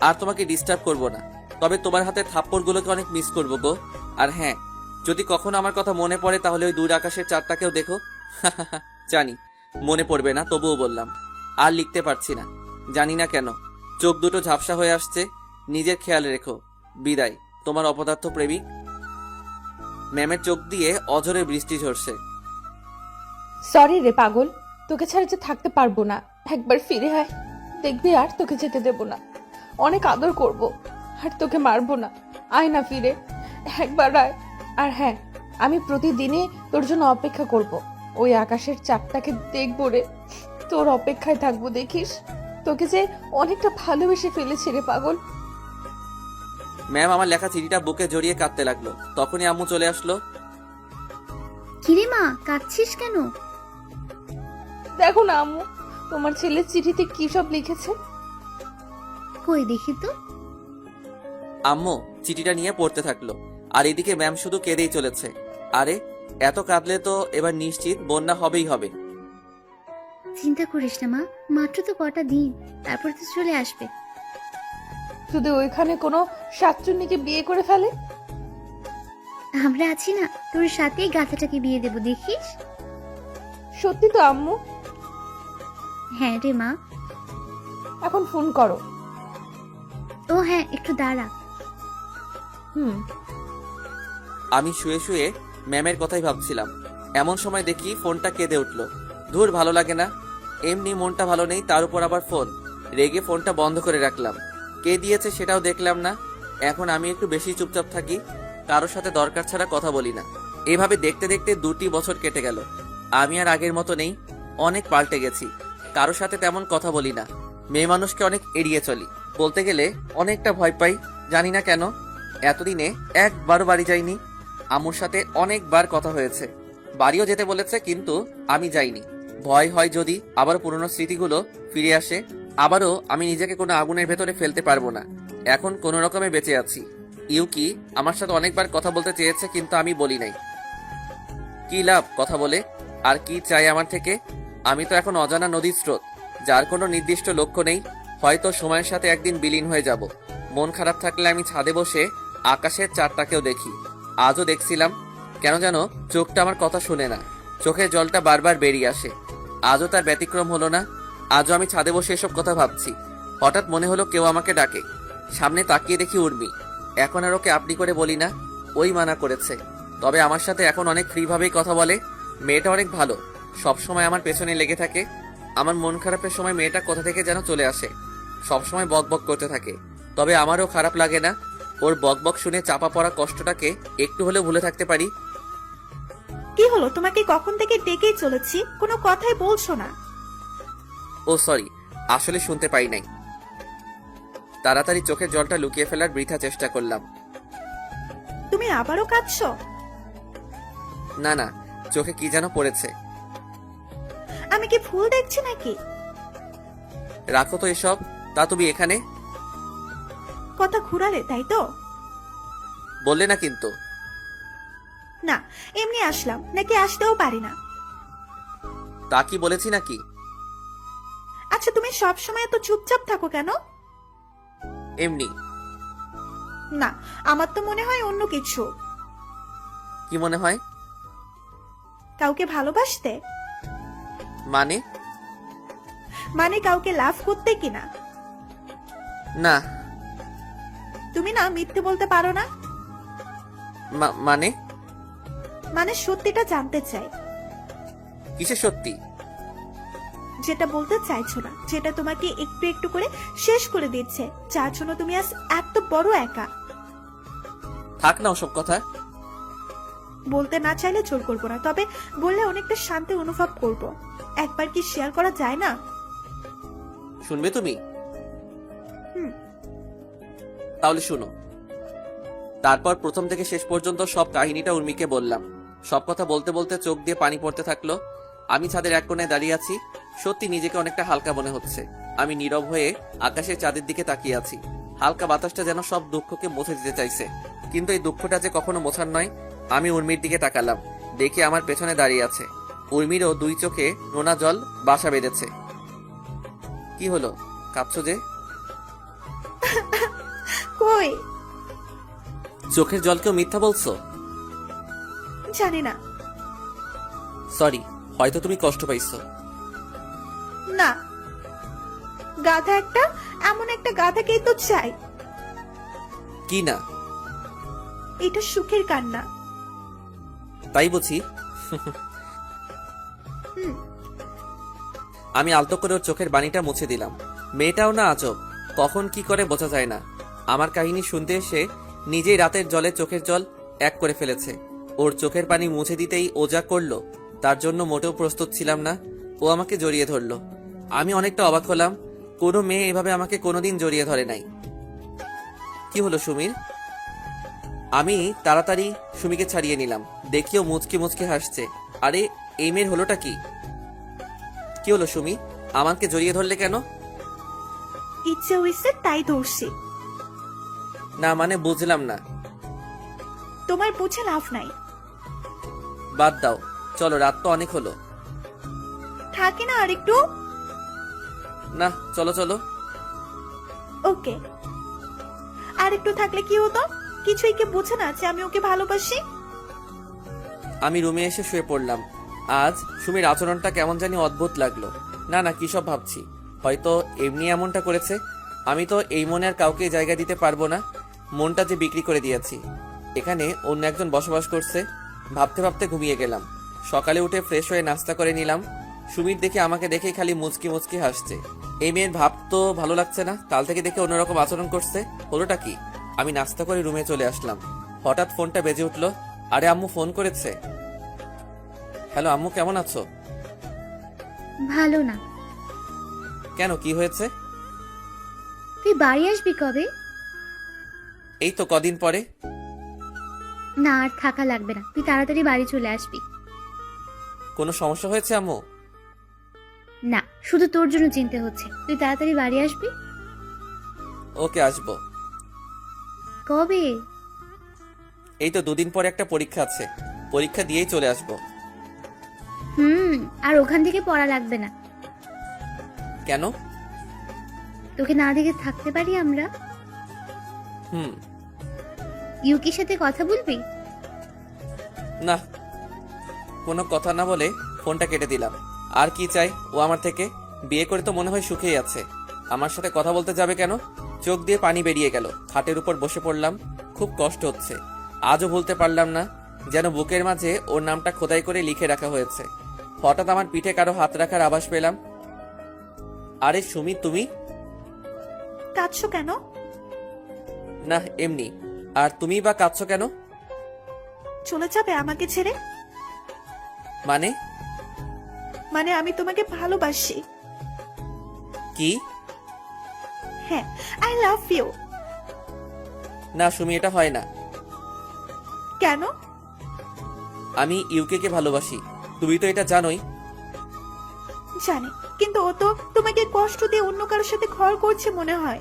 আর তোমাকে ডিস্টার্ব করবো না। তবে তোমার হাতে থাপ্পড়গুলোকে অনেক মিস করবো গো। আর হ্যাঁ, যদি কখনো আমার কথা মনে পড়ে তাহলে ওই দূর আকাশের চাঁদটাকেও দেখো। জানি মনে পড়বে না, তবুও বললাম। আর লিখতে পারছি না, জানি না কেন, চোখ দুটো ঝাপসা হয়ে আসছে। নিজের খেয়াল রেখো। বিদায়, তোমার অপদার্থ প্রেমিক। ম্যামের চোখ দিয়ে অঝরে বৃষ্টি ঝরছে। সরি রে পাগল, তোকে ছাড়া যে থাকতে পারবো না। একবার ফিরে আয়, দেখবি আর তোকে যেতে দেব না। অনেক আদর করব, আর তোকে মারবো না। আয় না ফিরে, একবার আয়। আর হ্যাঁ, আমি প্রতিদিনই তোর জন্য অপেক্ষা করব। ওই আকাশের চাঁদটাকে দেখবো রে, তোর অপেক্ষায় থাকবো। দেখিস, তোকে যে অনেকটা ভালোবেসে ফেলেছি রে পাগল। ম্যাম আমার লেখা চিঠিটা বুকে জড়িয়ে কাঁদতে লাগলো। তখনই আম্মু চলে আসলো। কিরে মা, কাঁদছিস কেন? দেখো না আম্মু, তোমার ছেলের চিঠিতে কি সব লিখেছে। কই দেখি তো। আম্মু চিঠিটা নিয়ে পড়তে থাকলো, আর এদিকে ম্যাম শুধু কেঁদেই চলেছে। আরে এত কাঁদলে তো এবার নিশ্চিত বন্যা হবেই হবে। চিন্তা করিস না মা, মাত্র তো কটা দিন, তারপর তো চলে আসবে। যদি ওইখানে কোনো শাকচুন্নিকে বিয়ে করে ফেলে। আমরা আছি না, তোর সাথেই গাথাটাকে বিয়ে দেব, দেখিস। সত্যি তো আম্মু? হ্যাঁ রে মা। এখন ফোন করো। ও হ্যাঁ, একটু দাঁড়া। আমি শুয়ে শুয়ে ম্যামের কথাই ভাবছিলাম, এমন সময় দেখি ফোনটা কেঁদে উঠলো। ধুর, ভালো লাগে না, এমনি মনটা ভালো নেই, তার উপর আবার ফোন। রেগে ফোনটা বন্ধ করে রাখলাম। কে দিয়েছে সেটাও দেখলাম না। এখন আমি একটু বেশি চুপচাপ থাকি, কারোর সাথে দরকার ছাড়া কথা বলি না। এভাবে দেখতে দেখতে 2টি বছর কেটে গেল। আমি আর আগের মতো নেই, অনেক পাল্টে গেছি। কারোর সাথে তেমন কথা বলি না, মেয়ে মানুষকে অনেক এড়িয়ে চলি। বলতে গেলে অনেকটা ভয় পাই, জানি না কেন। এতদিনে একবারও বাড়ি যাইনি। আম্মুর সাথে অনেকবার কথা হয়েছে, বাড়িও যেতে বলেছে, কিন্তু আমি যাইনি। ভয় হয় যদি আবার পুরনো স্মৃতিগুলো ফিরে আসে। আবারও আমি নিজেকে কোনো আগুনের ভেতরে ফেলতে পারবো না। এখন কোনো রকমে বেঁচে আছি। ইউকি আমার সাথে অনেকবার কথা বলতে চেয়েছে, কিন্তু আমি বলি নাই। কি লাভ কথা বলে? আর কি চাই আমার থেকে? আমি তো এখন অজানা নদীর স্রোত, যার কোনো নির্দিষ্ট লক্ষ্য নেই। হয়তো সময়ের সাথে একদিন বিলীন হয়ে যাব। মন খারাপ থাকলে আমি ছাদে বসে আকাশের চাঁদটাকেও দেখি। আজও দেখছিলাম, কেন যেন চোখটা আমার কথা শুনে না, চোখের জলটা বারবার বেরিয়ে আসে। আজও তার ব্যতিক্রম হলো না। আজও আমি ছাদে বসে এসব কথা ভাবছি। হঠাৎ মনে হলো কেউ আমাকে ডাকে। সামনে তাকিয়ে দেখি উর্মি। এখন আর ওকে আপনি করে বলি না, ওই মানা করেছে। তবে আমার সাথে এখন অনেক ফ্রি ভাবেই কথা বলে। মেয়েটা অনেক ভালো, সব সময় আমার পেছনে লেগে থাকে। আমার মন খারাপের সময় মেয়েটা কোথা থেকে যেন চলে আসে, সব সময় বক বক করতে থাকে। তবে আমারও খারাপ লাগে না, ওর বক বক শুনে চাপা পড়া কষ্টটাকে একটু হলেও ভুলে থাকতে পারি। কি হলো, তোমাকে কখন থেকে ডেকেই চলেছি, কোনো কথাই বলছো না। ও সরি, আসলে শুনতে পাই নাই। তাড়াতাড়ি চোখের জলটা লুকিয়ে ফেলার বৃথা চেষ্টা করলাম। তুমি আবারও কাঁদছো? না না, চোখে কি যেন পড়েছে। আমি কি ভুল দেখছি নাকি? রাখো তো এসব। তা তুমি এখানে? কথা ঘুরালে তাই তো? বললে না কিন্তু। না, এমনি আসলাম, নাকি আসতেও পারি না। তা কি বলেছি নাকি? আচ্ছা আচ্ছা তুমি সব সময় এত চুপচাপ থাকো কেন? এমনি। না, আমার তো মনে হয় অন্য কিছু। কি মনে হয়? কাউকে ভালোবাসতে, মানে? মানে কাউকে লাভ করতে কিনা? না। তুমি না মিথ্যে বলতে পারো না। মানে? মানে সত্যিটা জানতে চাই। কিসের সত্যি? যেটা বলতে চাইছো না, যেটা তোমাকে একটু একটু করে শেষ করে দিচ্ছে, যার জন্য তুমি আজ এত বড় একা। থাক না ওসব কথা। বলতে না চাইলে জোর করবো না, তবে বললে অনেকটা শান্তি অনুভব করব। একবার কি শেয়ার করা যায় না? শুনবে তুমি? হুম। তাহলে শুনো। তারপর প্রথম থেকে শেষ পর্যন্ত সব কাহিনীটা উর্মিকে বললাম। সব কথা বলতে বলতে চোখ দিয়ে পানি পড়তে থাকলো। আমি ছাদের এক কোণে দাঁড়িয়ে আছি। সত্যি নিজেকে অনেকটা হালকা মনে হচ্ছে। আমি নীরব হয়ে আকাশের চাঁদের দিকে তাকিয়ে আছি। হালকা বাতাসটা যেন সব দুঃখকে মুছে দিতে চাইছে, কিন্তু এই দুঃখটা যে কখনো মোছার নয়। আমি উর্মির দিকে তাকালাম, দেখি আমার পেছনে দাঁড়িয়ে আছে। উর্মিরও দুই চোখে নোনা জল বাসা বেঁধেছে। কি হলো, কাঁদছো যে? কই? চোখের জলকেও মিথ্যা বলছো? জানি না। সরি, হয়তো তুমি কষ্ট পাইছো। না, গাধা একটা, এমন একটা গাধাকেই তো চাই। কি না? এটা সুখের কান্না। তাই বুঝি। হুম। আমি আলতো করে ওর চোখের বাণীটা মুছে দিলাম। মেয়েটাও না আজব, কখন কি করে বোঝা যায় না। আমার কাহিনী শুনতে এসে নিজেই রাতের জলে চোখের জল এক করে ফেলেছে। ওর চোখের পানি মুছে দিতেই ও যা করলো, তার জন্য মোটেও প্রস্তুত ছিলাম না। ও আমাকে জড়িয়ে ধরলো। আমি অনেকটা অবাক হলাম, কোনো মেয়ে এভাবে আমাকে কোনোদিন জড়িয়ে ধরে নাই। কি হলো সুমির? আমি তাড়াতাড়ি সুমিকে ছাড়িয়ে নিলাম। দেখিও মুচকি মুচকি হাসছে। আরে এই মেয়ের হলোটা কি? কি হলো সুমি, আমাকে জড়িয়ে ধরলে কেন? ইচ্ছে হইছে তাই ধরছি। না মানে বুঝলাম না। তোমার বুঝে লাভ নাই। বাদ দাও, চলো, রাত তো অনেক হলো। থাকে না আর একটু? না, চলো চলো। ওকে। আর একটু থাকলে কি হতো? কিছুই কি বুঝে না যে আমি ওকে ভালোবাসি? আমি রুমে এসে শুয়ে পড়লাম। আজ সুমির আচরণটা কেমন জানি অদ্ভুত লাগলো। না না, কি সব ভাবছি। হয়তো এমনি এমনটা করেছে। আমি তো এই মনে আর কাউকে জায়গা দিতে পারবো না। মনটা যে বিক্রি করে দিয়েছি। এখানে অন্য একজন বসবাস করছে। ভাবতে ভাবতে ঘুমিয়ে গেলাম। সকালে উঠে ফ্রেশ হয়ে নাস্তা করে নিলাম। সুমির দেখে আমাকে দেখেই খালি মুচকি মুচকি হাসছে। এই মেয়ের ভাব তো ভালো লাগছে না। কাল থেকে দেখে অন্যরকম আচরণ করছে। হলোটা কি? আমি নাস্তা করে রুমে চলে আসলাম। হঠাৎ ফোনটা বেজে উঠলো। আরে আম্মু ফোন করেছে। হ্যালো আম্মু, কেমন আছো? ভালো না। কেন, কি হয়েছে? তুই বাড়ি আসবি কবে? এই তো কদিন পরে। না, আর থাকা লাগবে না, তুই তাড়াতাড়ি বাড়ি চলে আসবি। কোনো সমস্যা হয়েছে আম্মু? না, শুধু তোর জন্য চিন্তা হচ্ছে। তুই তাড়াতাড়ি বাড়ি আসবি। ওকে, আসবো। কবে? এই তো দুদিন পরে একটা পরীক্ষা আছে। পরীক্ষা দিয়েই চলে আসবো। আর ওখান থেকে পড়া লাগবে না। কেন? তোকে না দেখে থাকতে পারি আমরা। হুম। ইউকির সাথে কথা বলবি? না, কোনো কথা না বলে ফোনটা কেটে দিলাম। আর কি চাই ও আমার থেকে? বিয়ে করে তো মনে হয় সুখেই আছে। আমার সাথে কথা বলতে যাবে কেন? চোখ দিয়ে পানি বেরিয়ে গেল। খাটের উপর বসে পড়লাম। খুব কষ্ট হচ্ছে। আজও ভুলতে পারলাম না, যেন বুকের মাঝে ওর নামটা খোদাই করে লিখে রাখা হয়েছে। হঠাৎ আমার পিঠে কারো হাত রাখার আভাস পেলাম। আরে সুমি, তুমি? কাঁদছো কেন? না, এমনি। আর তুমি বা কাঁদছো কেন? চলে যাবে আমাকে ছেড়ে? মানে? মানে আমি তোমাকে ভালোবাসি। কি? হ্যাঁ, আই লাভ ইউ। না সুমি, এটা হয় না। কেন? আমি ইউকে কে ভালোবাসি, তুমি তো এটা জানোই। জানি, কিন্তু ও তো তোমাকে কষ্ট দিয়ে অন্য কারোর সাথে ঘর করছে মনে হয়।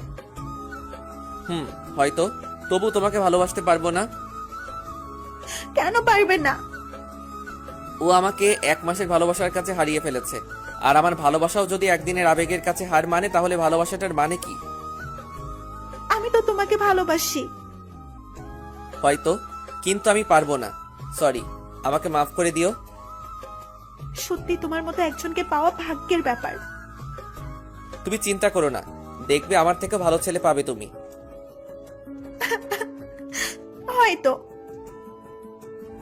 হয়তো, তবু তোমাকে ভালোবাসতে পারবো না। কেন পারবে না? ও আমাকে 1 মাসের ভালোবাসার কাছে হারিয়ে ফেলেছে। আর আমার ভালোবাসাও যদি একদিনের আবেগের কাছে হার মানে, তাহলে ভালোবাসাটার মানে কি? আমি তো তোমাকে ভালোবাসি। হয়তো, কিন্তু আমি পারবো না। সরি, আমাকে মাফ করে দিও। সত্যি তোমার মতো একজনকে পাওয়া ভাগ্যের ব্যাপার। তুমি চিন্তা করো না, দেখবে আমার থেকে ভালো ছেলে পাবে তুমি। হয়তো।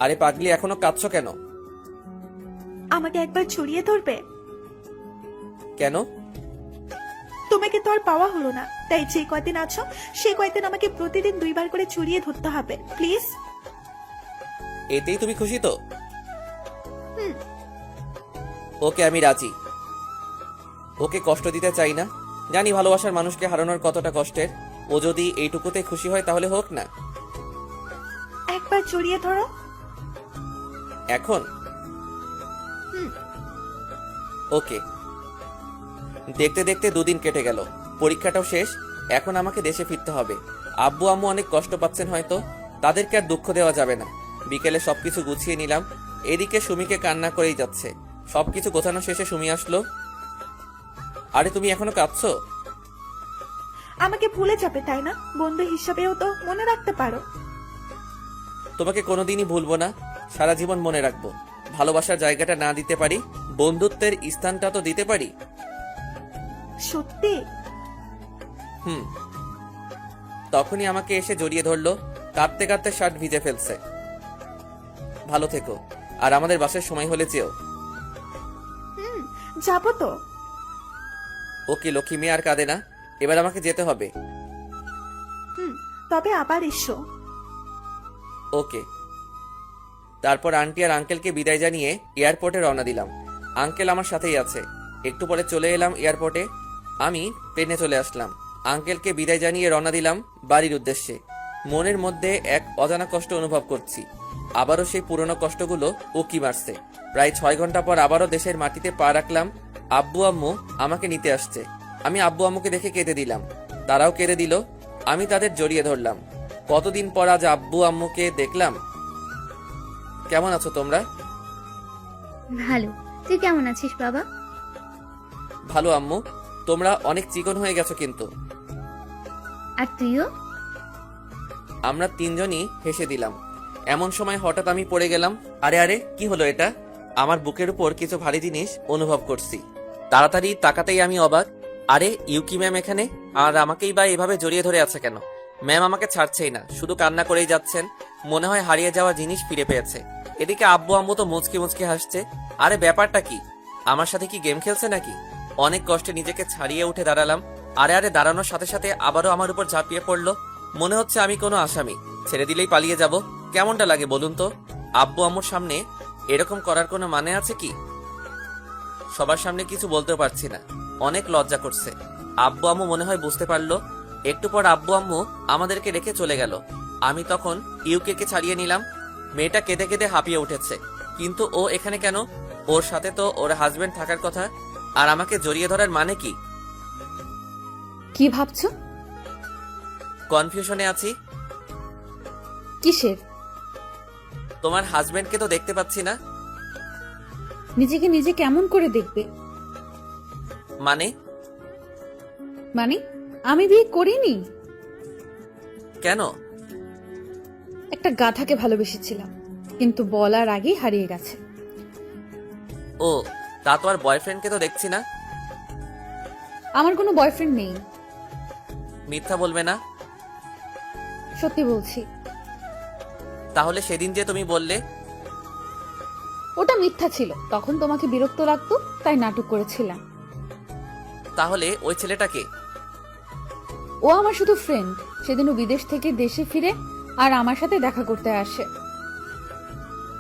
আরে পাগলি, এখনো কাঁদছো কেন? আমাকে একবার জড়িয়ে ধরবে? কেন? তোমাকে তো আর পাওয়া হলো না, তাই যে কয়দিন আছো সেই কয়দিন আমাকে প্রতিদিন 2 বার করে জড়িয়ে ধরতে হবে, প্লিজ। এতেই তুমি খুশি তো? হুম। ওকে, আমি রাজি। ওকে কষ্ট দিতে চাই না, জানি ভালোবাসার মানুষকে হারানোর কতটা কষ্টের। ও যদি এইটুকুতে খুশি হয় তাহলে হোক না। একবার জড়িয়ে ধরো। এখন? হুম। ওকে। দেখতে দেখতে 2 দিন কেটে গেল, পরীক্ষাটাও শেষ। এখন আমাকে দেশে ফিরতে হবে। আব্বু আম্মু অনেক কষ্ট পাচ্ছেন হয়তো, তাদেরকে আর দুঃখ দেওয়া যাবে না। বিকেলে সবকিছু গুছিয়ে নিলাম। এদিকে সুমিকে কান্না করেই যাচ্ছে। সবকিছু গোছানো শেষে সুমি আসলো। আরে তুমি এখনো কাঁদছো? আমাকে ভুলে যাবে তাই না? বন্ধু হিসাবেও তো মনে রাখতে পারো। তোমাকে কোনোদিনই ভুলবো না, সারা জীবন মনে রাখবো। ভালোবাসার জায়গাটা না দিতে পারি, বন্ধুত্বের স্থানটা তো দিতে পারি। সত্যি? হুম। তখনই আমাকে এসে জড়িয়ে ধরলো, কাঁদতে কাঁদতে শার্ট ভিজে ফেলছে। ভালো থেকো, আর আমাদের বাসার সময় হলে যেও। হুম, যাবো তো। ওকে লক্ষ্মী মেয়ে, আর কাঁদে না। এবার আমাকে যেতে হবে। হুম, তবে আবার এসো। ওকে। তারপর আন্টি আর আঙ্কেলকে বিদায় জানিয়ে এয়ারপোর্টে রওনা দিলাম। আঙ্কেল আমার সাথেই আছে। একটু পরে চলে এলাম এয়ারপোর্টে। আমি প্লেনে চলে আসলাম। আঙ্কেলকে বিদায় জানিয়ে রওনা দিলাম বাড়ির উদ্দেশ্যে। মনের মধ্যে এক অজানা কষ্ট অনুভব করছি। আবারও সেই পুরনো কষ্টগুলো উকি মারছে। প্রায় 6 ঘন্টা পর আবারও দেশের মাটিতে পা রাখলাম। আব্বু আম্মু আমাকে নিতে আসছে। আমি আব্বু আম্মুকে দেখে কেঁদে দিলাম, তারাও কেঁদে দিল। আমি তাদের জড়িয়ে ধরলাম। কতদিন পর আজ আব্বু আম্মুকে দেখলাম। কেমন আছো তোমরা? ভালো। তুই কেমন আছিস বাবা? ভালো আম্মু। তোমরা অনেক চিকন হয়ে গেছো কিন্তু। আর তুইও? আমরা 3 জনই হেসে দিলাম। এমন সময় হঠাৎ আমি পড়ে গেলাম। আরে আরে, কি হলো এটা? আমার বুকের উপর কিছু ভারী জিনিস অনুভব করছি। তাড়াতাড়ি তাকাতেই আমি অবাক। আরে ইউকি ম্যাম এখানে, আর আমাকেই বা এভাবে জড়িয়ে ধরে আছে কেন? ম্যাম আমাকে ছাড়ছেই না, শুধু কান্না করেই যাচ্ছেন। মনে হয় হারিয়ে যাওয়া জিনিস ফিরে পেয়েছে। এদিকে আব্বু আম্মু তো মুচকি মুচকি হাসছে। আরে ব্যাপারটা কি? আমার সাথে কি গেম খেলছে নাকি? অনেক কষ্টে নিজেকে ছাড়িয়ে উঠে দাঁড়ালাম। আরে আরে, দাঁড়ানোর সাথে সাথে আবারও আমার উপর ঝাঁপিয়ে পড়লো। মনে হচ্ছে আমি কোনো আসামি, ছেড়ে দিলেই পালিয়ে যাব। কেমনটা লাগে বলুন তো? আব্বু আম্মুর সামনে এরকম করার কোনো মানে আছে কি? সবার সামনে কিছু বলতেও পারছি না, অনেক লজ্জা করছে। আব্বু আম্মু মনে হয় বুঝতে পারলো। একটু পর আব্বু আম্মু আমাদেরকে রেখে চলে গেল। আমি তখন ইউকে ছাড়িয়ে নিলাম। মেয়েটা কেঁদে কেঁদে হাঁপিয়ে উঠেছে, কিন্তু ও এখানে কেন? ওর সাথে তো ওর হাজবেন্ড থাকার কথা। আর আমাকে জড়িয়ে ধরার মানে কি? কি ভাবছো? কনফিউশনে আছি। কিসের? তোমার হাজবেন্ডকে তো দেখতে পাচ্ছি না। নিজেকে নিজে কেমন করে দেখবে? মানে? মানে আমি বিয়ে করিনি। কেন? একটা গাধাকে ভালোবেসেছিলাম, কিন্তু বলার আগেই হারিয়ে গেছে। ও, তা তো আর বয়ফ্রেন্ডকে তো দেখছি না। আমার কোনো বয়ফ্রেন্ড নেই। মিথ্যা বলবে না। সত্যি বলছি। তাহলে সেদিন যে তুমি বললে। ওটা মিথ্যা ছিল, তখন তোমাকে বিরক্ত লাগতো তাই নাটক করেছিলাম। তাহলে ওই ছেলেটাকে? ও আমার শুধু ফ্রেন্ড। সেদিন ও বিদেশ থেকে দেশে ফিরে আর আমার সাথে দেখা করতে আসে।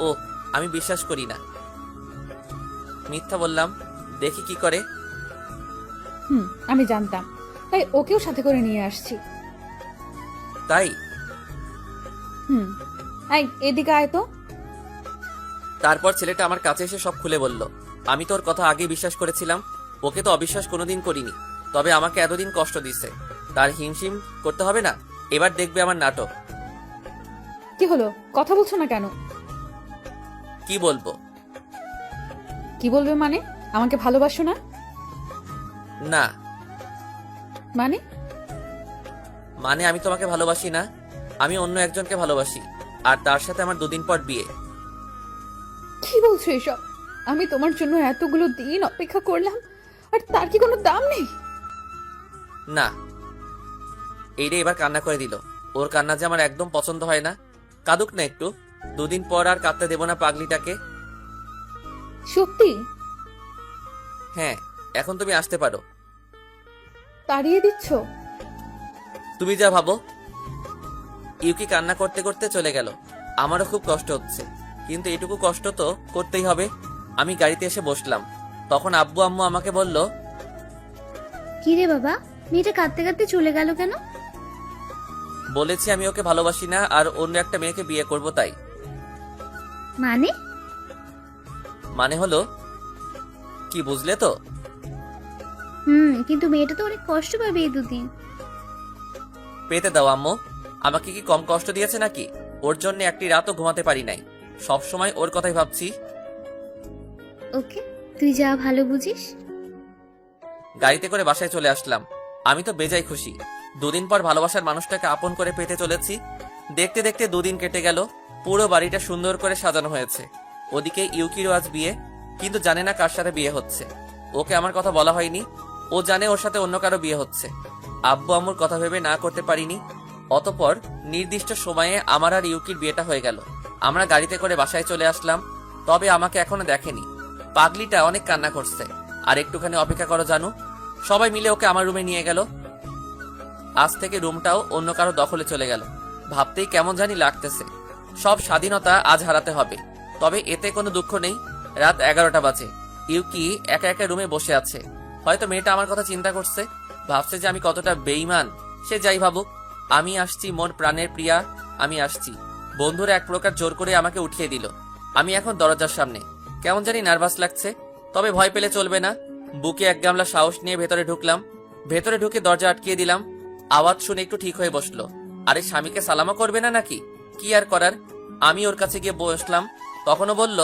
ও, আমি বিশ্বাস করি না। মিথ্যা বললাম, দেখি কি করে। আমি জানতাম, তাই ওকেও সাথে করে নিয়ে আসছি। তাই? এই এদিকে আয় তো। তারপর ছেলেটা আমার কাছে এসে সব খুলে বলল। আমি তোর কথা আগেই বিশ্বাস করেছিলাম, ওকে তো অবিশ্বাস কোনোদিন করিনি। তবে আমাকে এতদিন কষ্ট দিচ্ছে, তার হিমশিম করতে হবে না। এবার দেখবে আমার নাটক। কি হলো, কথা বলছো না কেন? কি বলবো? কি বলবে মানে? আমাকে ভালোবাসো না? না, মানে? মানে আমি তোমাকে ভালোবাসি না, আমি অন্য একজনকে ভালোবাসি, আর তার সাথে আমার 2 দিন পর বিয়ে। কি বলছো এসব? আমি তোমার জন্য এতগুলো দিন অপেক্ষা করলাম, আর তার কি কোনো দাম নেই? না, এইটা এবার কান্না করে দিল। ওর কান্না যে আমার একদম পছন্দ হয় না। কাঁদুক না একটু, 2 দিন পর আর কাঁদতে দেবো না পাগলিটাকে। সত্যি? হ্যাঁ, এখন তুমি আসতে পারো। তাড়িয়ে দিচ্ছ? তুমি যা ভাবো। ইউকি কান্না করতে করতে চলে গেল। আমারও খুব কষ্ট হচ্ছে, কিন্তু এটুকু কষ্ট তো করতেই হবে। আমি গাড়িতে এসে বসলাম, তখন আব্বু আম্মু আমাকে বলল, কি রে বাবা, মেয়েটা কাঁদতে কাঁদতে চলে গেল কেন? বলেছি আমি ওকে ভালোবাসি না আর অন্য একটা মেয়েকে বিয়ে করব তাই। মানে? মানে হলো কি, বুঝলে তো? কিন্তু মেয়েটা তো অনেক কষ্ট পাবে এই 2 দিন। পেতে দাও আম্মু, আমাকে কি কম কষ্ট দিয়েছে নাকি? ওর জন্য একটি রাতও ঘুমাতে পারি নাই, সব সময় ওর কথাই ভাবছি। ওকে, তুই যা ভালো বুঝিস। গাড়িতে করে বাসায় চলে আসলাম। আমি তো বেজায় খুশি। 2 দিন পর ভালোবাসার মানুষটাকে আপন করে পেতে চলেছি। দেখতে দেখতে 2 দিন কেটে গেল। পুরো বাড়িটা সুন্দর করে সাজানো হয়েছে। ওদিকে ইউকিরও আজ বিয়ে, কিন্তু জানে না কার সাথে বিয়ে হচ্ছে। ওকে আমার কথা বলা হয়নি। ও জানে ওর সাথে অন্য কারো বিয়ে হচ্ছে। আব্বু আম্মুর কথা ভেবে না করতে পারিনি। অতঃপর নির্দিষ্ট সময়ে আমার আর ইউকির বিয়েটা হয়ে গেল। আমরা গাড়িতে করে বাসায় চলে আসলাম। তবে আমাকে এখনো দেখেনি। পাগলিটা অনেক কান্না করছে। আর একটুখানি অপেক্ষা করো জানু। সবাই মিলে ওকে আমার রুমে নিয়ে গেল। আজ থেকে রুমটাও অন্য কারো দখলে চলে গেল। ভাবতেই কেমন জানি লাগতেছে। সব স্বাধীনতা আজ হারাতে হবে। তবে এতে কোনো দুঃখ নেই। রাত 11টা বাজে। ইউকি একা একা রুমে বসে আছে। হয়তো মেয়েটা আমার কথা চিন্তা করছে, ভাবছে যে আমি কতটা বেঈমান। সে যাই ভাবুক, আমি আসছি মোর প্রাণের প্রিয়া, আমি আসছি। বন্ধুরা এক প্রকার জোর করে আমাকে উঠিয়ে দিল। আমি এখন দরজার সামনে, কেমন জানি নার্ভাস লাগছে। তবে ভয় পেলে চলবে না। বুকে এক গামলা সাহস নিয়ে ভেতরে ঢুকলাম। ভেতরে ঢুকে দরজা আটকিয়ে দিলাম। আওয়াজ শুনে একটু ঠিক হয়ে বসলো। আরে স্বামীকে সালামও করবে না নাকি? কি আর করার, আমি ওর কাছে গিয়ে বসলাম। তখনও বলল,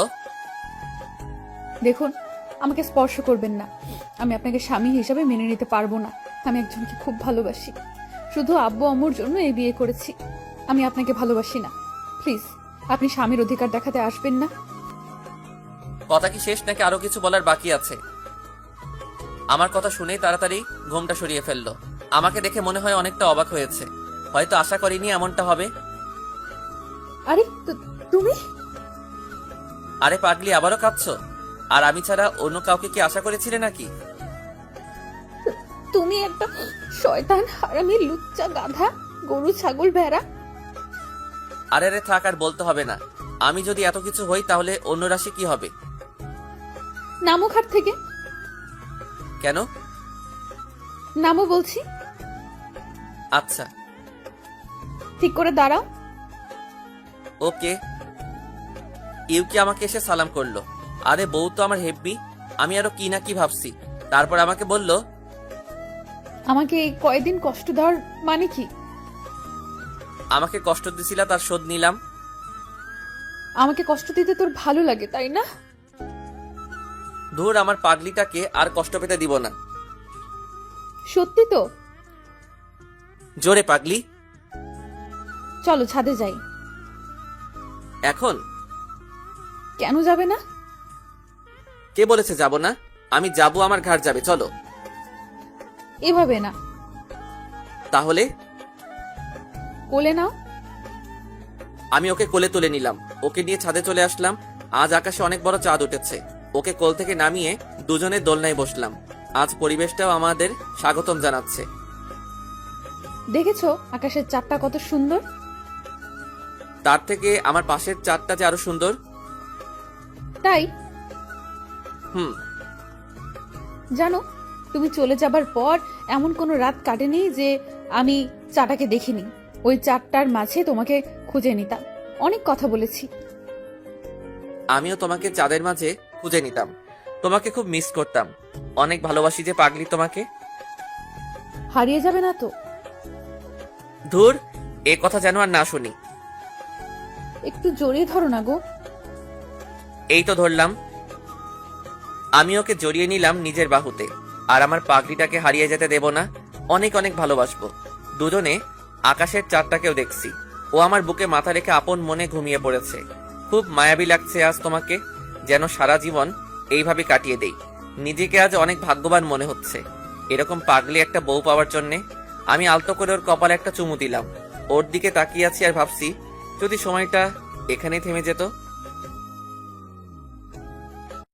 দেখুন, আমাকে স্পর্শ করবেন না। আমি আপনাকে স্বামী হিসাবে মেনে নিতে পারবো না। আমি একজনকে খুব ভালোবাসি। শুধু আব্বু আম্মুর জন্য এই বিয়ে করেছি। আমি আপনাকে ভালোবাসি না। প্লিজ, আপনি স্বামীর অধিকার দেখাতে আসবেন না। কথা কি শেষ নাকি আরো কিছু বলার বাকি আছে? আমার কথা শুনেই তাড়াতাড়ি ঘুমটা সরিয়ে ফেললো। আমাকে দেখে মনে হয় অনেকটা অবাক হয়েছে। হয়তো আশা করিনি এমনটা হবে। আরে তুমি? আরে পাগলি, আবারও কাঁদছো? আর আমি ছাড়া অন্য কাউকে কি আশা করেছিলে নাকি? তুমি একটা শয়তান, হারামি, লুচ্চা, গাধা, গরু, ছাগল, ভেড়া। আরে আরে থাক, আর বলতে হবে না। আমি যদি এত কিছু হই তাহলে অন্য রাশি কি হবে? নামো খাট থেকে। কেন? নামো বলছি। আচ্ছা ঠিক করে দাঁড়াও। ওকে। ইউকি আমাকে এসে সালাম করলো। আরে বউ তো আমার হেব্বি। আমি আরো কি না কি ভাবছি। তারপর আমাকে বলল, আমাকে এই কয়দিন কষ্ট দেওয়ার মানে কি? আমাকে কষ্ট দিছিলা, তার শোধ নিলাম। আমাকে কষ্ট দিতে তোর ভালো লাগে, তাই না? ধুর, আমার পাগলিটাকে আর কষ্ট পেতে দিব না। সত্যি তো? জোরে পাগলি। চলো ছাদে যাই। এখন? কেন যাবে না? কে বলেছে যাব না? আমি যাব, আমার ঘাট যাবে, চলো। এভাবে না। তাহলে? কোলে নাও। আমি ওকে কোলে তুলে নিলাম। ওকে নিয়ে ছাদে চলে আসলাম। আজ আকাশে অনেক বড় চাঁদ উঠেছে। ওকে কোল থেকে নামিয়ে দুজনে দোলনায় বসলাম। আজ পরিবেশটাও আমাদের স্বাগতম জানাচ্ছে। দেখেছো আকাশের চাঁদটা কত সুন্দর? তার থেকে আমার পাশের চাঁদটা যে আরো সুন্দর। তাই? হুম। জানো, তুমি চলে যাবার পর এমন কোনো রাত কাটেনি যে আমি চাঁদটাকে দেখিনি। ওই চাঁদটার মাঝে তোমাকে খুঁজে নিতাম। অনেক কথা বলেছি। আমিও তোমাকে চাঁদের মাঝে খুঁজে নিতাম। তোমাকে খুব মিস করতাম। অনেক ভালোবাসি যে পাগলি তোমাকে। হারিয়ে যাবে না তো? ধুর, এ কথা যেন আর না শুনি। একটু জড়িয়ে ধরো না গো। এই তো ধরলাম। আমি ওকে জড়িয়ে নিলাম নিজের বাহুতে। আর আমার পাগড়িটাকে হারিয়ে যেতে দেব না। অনেক অনেক ভালোবাসবো। দুজনে আকাশের চাঁদটাকেও দেখছি। ও আমার বুকে মাথা রেখে আপন মনে ঘুমিয়ে পড়েছে। খুব মায়াবী লাগছে আজ তোমাকে, যেন সারা জীবন এইভাবে কাটিয়ে দেই। নিজেকে আজ অনেক ভাগ্যবান মনে হচ্ছে এরকম পাগলি একটা বউ পাওয়ার জন্যে। আমি আলতো করে ওর কপালে একটা চুমু দিলাম। ওর দিকে তাকিয়ে আছি আর ভাবছি যদি সময়টা এখানেই থেমে যেত।